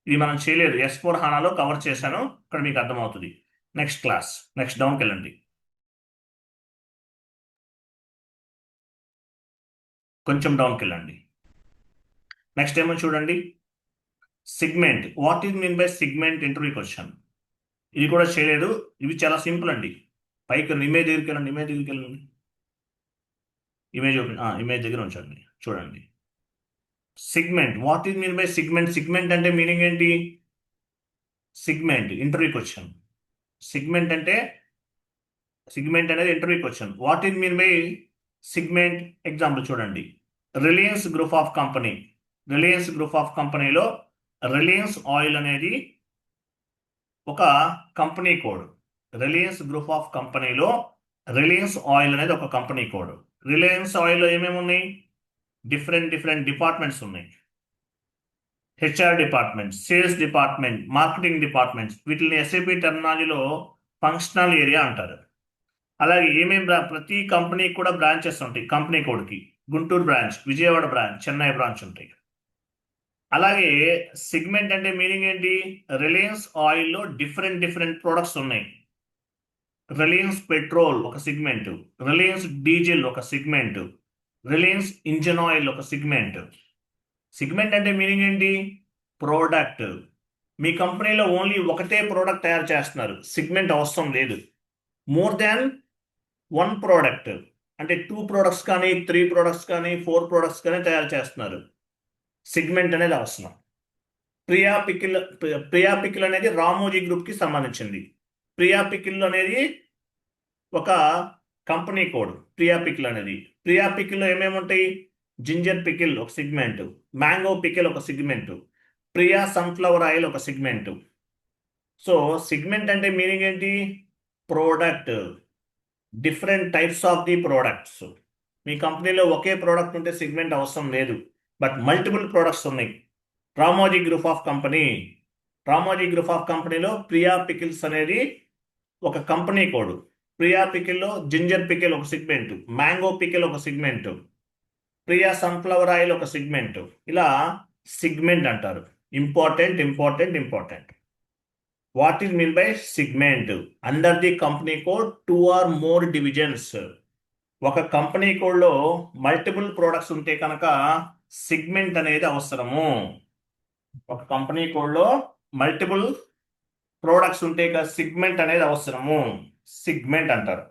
ఇది మనం చేయలేదు, S4 HANAలో కవర్ చేశాను, ఇక్కడ మీకు అర్థమవుతుంది. నెక్స్ట్ క్లాస్, నెక్స్ట్ డౌన్కి వెళ్ళండి. కొంచెం డౌన్కి వెళ్ళండి. నెక్స్ట్ ఏమో చూడండి, segment. What is mean by segment interview question. ఇది కూడా చేయలేదు, ఇవి చాలా సింపుల్ అండి. పైకి ఇమేజ్ దగ్గరికి వెళ్ళండి. ఇమేజ్ దగ్గర ఉంచండి, చూడండి. Segment, what is mean by segment. Segment అంటే మీనింగ్ ఏంటి? Segment interview question. సిగ్మెంట్ అంటే సిగ్మెంట్ అనేది interview question. What is mean by segment? Example చూడండి. Reliance group of company. Reliance group of కంపెనీలో రిలయన్స్ ఆయిల్ అనేది ఒక company code. Reliance group of కంపెనీలో రిలయన్స్ ఆయిల్ అనేది ఒక కంపెనీ కోడ్. రిలయన్స్ ఆయిల్లో ఏమేమి ఉన్నాయి? డిఫరెంట్ డిపార్ట్మెంట్స్ ఉన్నాయి. HR department, sales department, marketing departments. వీటిని ఎస్ఏపి టెర్మినాలజీలో ఫంక్షనల్ ఏరియా అంటారు. అలాగే ప్రతి కంపెనీకి కూడా బ్రాంచెస్ ఉంటాయి. కంపెనీ కోడ్కి Guntur branch, Vijayawada branch, Chennai branch ఉంటాయి. అలాగే సిగ్మెంట్ అంటే మీనింగ్ ఏంటి? రిలయన్స్ ఆయిల్లో డిఫరెంట్ ప్రొడక్ట్స్ ఉన్నాయి. రిలయన్స్ పెట్రోల్ ఒక సిగ్మెంట్, రిలయన్స్ డీజిల్ ఒక సిగ్మెంట్, రిలయన్స్ ఇంజన్ ఆయిల్ ఒక సిగ్మెంట్. సిగ్మెంట్ అంటే మీనింగ్ ఏంటి? ప్రోడక్ట్. మీ కంపెనీలో ఓన్లీ ఒకటే ప్రోడక్ట్ తయారు చేస్తున్నారు, సిగ్మెంట్ అవసరం లేదు. మోర్ దాన్ 1 ప్రోడక్ట్ అంటే 2 ప్రోడక్ట్స్ కానీ 3 ప్రోడక్ట్స్ కానీ 4 ప్రోడక్ట్స్ కానీ తయారు చేస్తున్నారు, సిగ్మెంట్ అనేది అవసరం. ప్రియా పికిల్ అనేది రామోజీ గ్రూప్కి సంబంధించింది. ప్రియా పికిల్ అనేది ఒక కంపెనీ కోడ్. ప్రియా పికిల్ అనేది. ప్రియా పికిల్లో ఏమేమి ఉంటాయి? జింజర్ పికిల్ ఒక సిగ్మెంట్, మ్యాంగో పికిల్ ఒక సిగ్మెంట్, ప్రియా సన్ఫ్లవర్ ఆయిల్ ఒక సిగ్మెంట్. సో సిగ్మెంట్ అంటే మీనింగ్ ఏంటి? Product. Different types of the products. మీ కంపెనీలో ఒకే ప్రోడక్ట్ ఉంటే సిగ్మెంట్ అవసరం లేదు, బట్ మల్టిపుల్ ప్రోడక్ట్స్ ఉన్నాయి. Ramoji group of company. Ramoji group of కంపెనీలో ప్రియా పికిల్స్ అనేది ఒక కంపెనీ కోడ్. ప్రియా పికిల్లో జింజర్ పికిల్ ఒక సిగ్మెంట్, మ్యాంగో పికిల్ ఒక సిగ్మెంట్, ప్రియా సన్ఫ్లవర్ ఆయిల్ ఒక సిగ్మెంట్. ఇలా సిగ్మెంట్ అంటారు. Important. What is mean by segment? Under the company code 2 or more divisions. ఒక కంపెనీ కోడ్లో మల్టిపుల్ ప్రోడక్ట్స్ ఉంటే కనుక సిగ్మెంట్ అనేది అవసరము. ఒక కంపెనీ కోడ్లో మల్టిపుల్ ప్రోడక్ట్స్ ఉంటే సిగ్మెంట్ అనేది అవసరము. సిగ్మెంట్ అంటారు.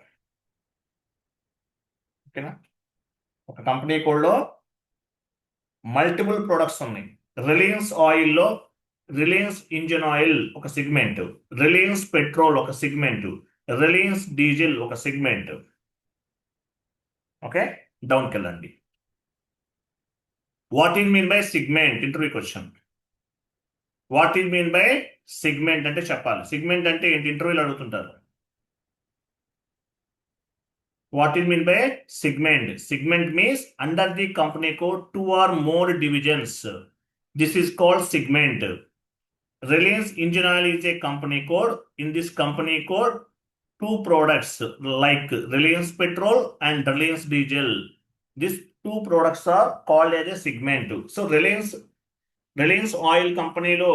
ఓకేనా? ఒక కంపెనీ కోడ్లో మల్టిపుల్ ప్రొడక్ట్స్ ఉన్నాయి. రిలయన్స్ ఆయిల్లో రిలయన్స్ ఇంజన్ ఆయిల్ ఒక సిగ్మెంట్, రిలయన్స్ పెట్రోల్ ఒక సిగ్మెంట్, రిలయన్స్ డీజిల్ ఒక సిగ్మెంట్. ఓకే, డౌన్కి వెళ్ళండి. What is mean by segment? Interview question. What is mean by segment అంటే చెప్పాలి. సిగ్మెంట్ అంటే ఏంటి? ఇంటర్వ్యూలో అడుగుతుంటారు. What is mean by segment? Segment means under the company code 2 or more divisions. This is called segment. Reliance Engine Oil is a company code. In this company code, 2 products like Reliance Petrol and Reliance Diesel. These 2 products are called as a segment. So Reliance Oil company lo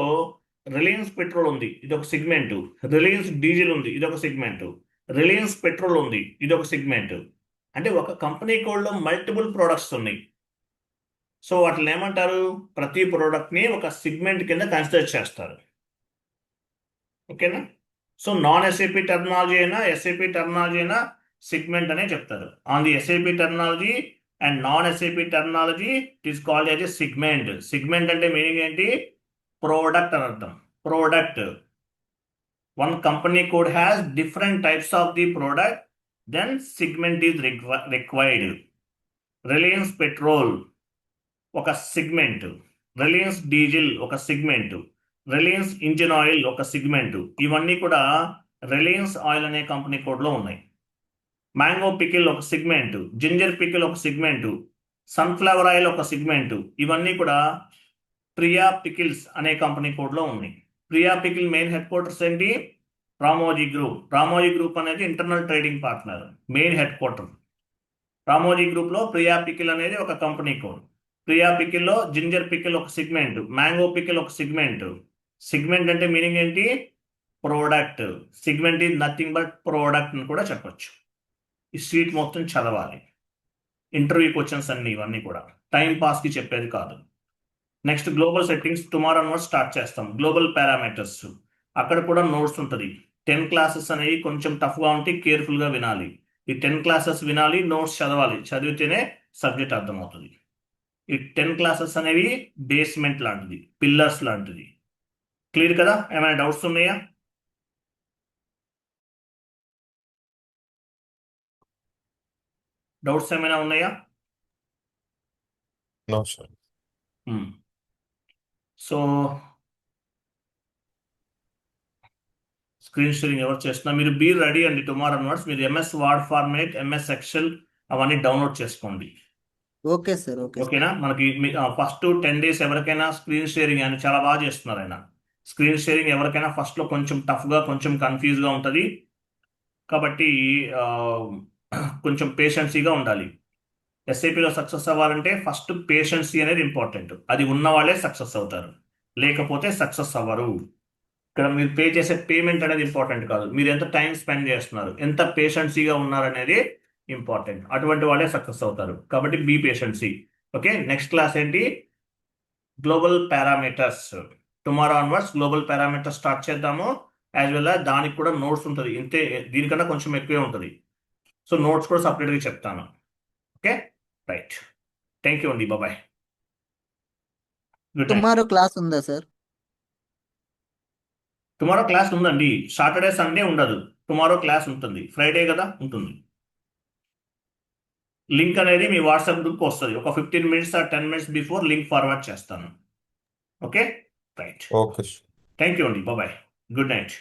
Reliance Petrol undi, ఇది ఒక సిగ్మెంట్. రిలయన్స్ డీజిల్ ఉంది, ఇది ఒక సిగ్మెంట్. రిలయన్స్ పెట్రోల్ ఉంది, ఇది ఒక సిగ్మెంట్. అంటే ఒక కంపెనీ కోడ్లో మల్టిపుల్ ప్రోడక్ట్స్ ఉన్నాయి. సో వాటిని ఏమంటారు? ప్రతి ప్రోడక్ట్ని ఒక సిగ్మెంట్ కింద కన్సిడర్ చేస్తారు. ఓకేనా? సో నాన్ ఎస్ఏపి టెర్మినాలజీ అయినా ఎస్ఏపి టెర్మినాలజీ అయినా సిగ్మెంట్ అనే చెప్తారు. On the SAP terminology and non SAP terminology it is called as a segment. Segment అంటే మీనింగ్ ఏంటి? ప్రోడక్ట్ అని అర్థం. Product. One company code has different types of the product, then segment is required. Reliance Petrol ఒక సిగ్మెంట్, రిలయన్స్ డీజిల్ ఒక సిగ్మెంట్, రిలయన్స్ ఇంజిన్ ఆయిల్ ఒక సిగ్మెంట్. ఇవన్నీ కూడా రిలయన్స్ ఆయిల్ అనే కంపెనీ కోడ్లో ఉన్నాయి. మ్యాంగో పికిల్ ఒక సిగ్మెంట్, జింజర్ పికిల్ ఒక సిగ్మెంట్, సన్ఫ్లవర్ ఆయిల్ ఒక సిగ్మెంట్. ఇవన్నీ కూడా ప్రియా పికిల్స్ అనే కంపెనీ కోడ్లో ఉన్నాయి. Priya pickle main head quarters ఏంటి? రామోజీ గ్రూప్. రామోజీ గ్రూప్ అనేది internal trading partner, main head quarter. Ramoji గ్రూప్లో ప్రియా పికిల్ అనేది ఒక కంపెనీ కోడ్. ప్రియా పికిల్లో జింజర్ పికిల్ ఒక సిగ్మెంట్, మ్యాంగో పికిల్ ఒక సిగ్మెంట్. సిగ్మెంట్ అంటే మీనింగ్ ఏంటి? Product. Segment is nothing but product అని కూడా చెప్పొచ్చు. ఈ స్ట్రీట్ మొత్తం చదవాలి. ఇంటర్వ్యూ క్వశ్చన్స్ అన్ని ఇవన్నీ కూడా టైం పాస్కి చెప్పేది కాదు. Next global settings tomorrow notes start చేస్తాం. గ్లోబల్ పారామీటర్స్ అక్కడ కూడా నోట్స్ ఉంటుంది. 10 క్లాసెస్ అనేవి కొంచెం టఫ్గా ఉంటే కేర్ఫుల్గా వినాలి. ఈ 10 క్లాసెస్ వినాలి, నోట్స్ చదవాలి. చదివితేనే సబ్జెక్ట్ అర్థమవుతుంది. ఈ 10 క్లాసెస్ అనేవి బేస్మెంట్ లాంటిది, పిల్లర్స్ లాంటిది. క్లియర్ కదా? ఏమైనా డౌట్స్ ఉన్నాయా? డౌట్స్ ఏమైనా ఉన్నాయా? No sir. So screen sharing ఎవరు చేస్తున్నా మీరు బీ రెడీ అండి. టుమారో అన్వర్డ్స్ మీరు MS word format, MS excel అవన్నీ డౌన్లోడ్ చేసుకోండి. Okay sir, okay sir. ఓకేనా? మనకి ఫస్ట్ 10 days ఎవరికైనా స్క్రీన్ షేరింగ్ అని చాలా బాగా చేస్తున్నారు ఆయన. స్క్రీన్ షేరింగ్ ఎవరికైనా ఫస్ట్లో కొంచెం టఫ్గా, కొంచెం కన్ఫ్యూజ్గా ఉంటుంది. కాబట్టి కొంచెం పేషెన్సీగా ఉండాలి. ఎస్ఐపిలో సక్సెస్ అవ్వాలంటే ఫస్ట్ పేషెన్సీ అనేది ఇంపార్టెంట్. అది ఉన్న వాళ్ళే సక్సెస్ అవుతారు, లేకపోతే సక్సెస్ అవ్వరు. ఇక్కడ మీరు పే చేసే పేమెంట్ అనేది ఇంపార్టెంట్ కాదు, మీరు ఎంత టైం స్పెండ్ చేస్తున్నారు, ఎంత పేషెన్సీగా ఉన్నారు అనేది ఇంపార్టెంట్. అటువంటి వాళ్ళే సక్సెస్ అవుతారు. కాబట్టి బీ పేషెన్సీ. ఓకే, నెక్స్ట్ క్లాస్ ఏంటి? Global parameters. Tomorrow onwards global parameters start చేద్దాము. యాజ్ వెల్ as దానికి కూడా నోట్స్ ఉంటుంది, ఇంతే దీనికన్నా కొంచెం ఎక్కువే ఉంటుంది. సో నోట్స్ కూడా సపరేట్గా చెప్తాను. Okay, right. థ్యాంక్ యూ అండి, bye. Good night. Tomorrow class ఉందా సార్? టుమారో క్లాస్ ఉందండి. సాటర్డే సండే ఉండదు. టుమారో క్లాస్ ఉంటుంది. ఫ్రైడే కదా ఉంటుంది. లింక్ అనేది మీ వాట్సాప్ గ్రూప్కి వస్తుంది. ఒక 15 minutes or 10 minutes before link forward చేస్తాను. Okay, right. Okay sir. Thank you అండి, బాయ్. Good night.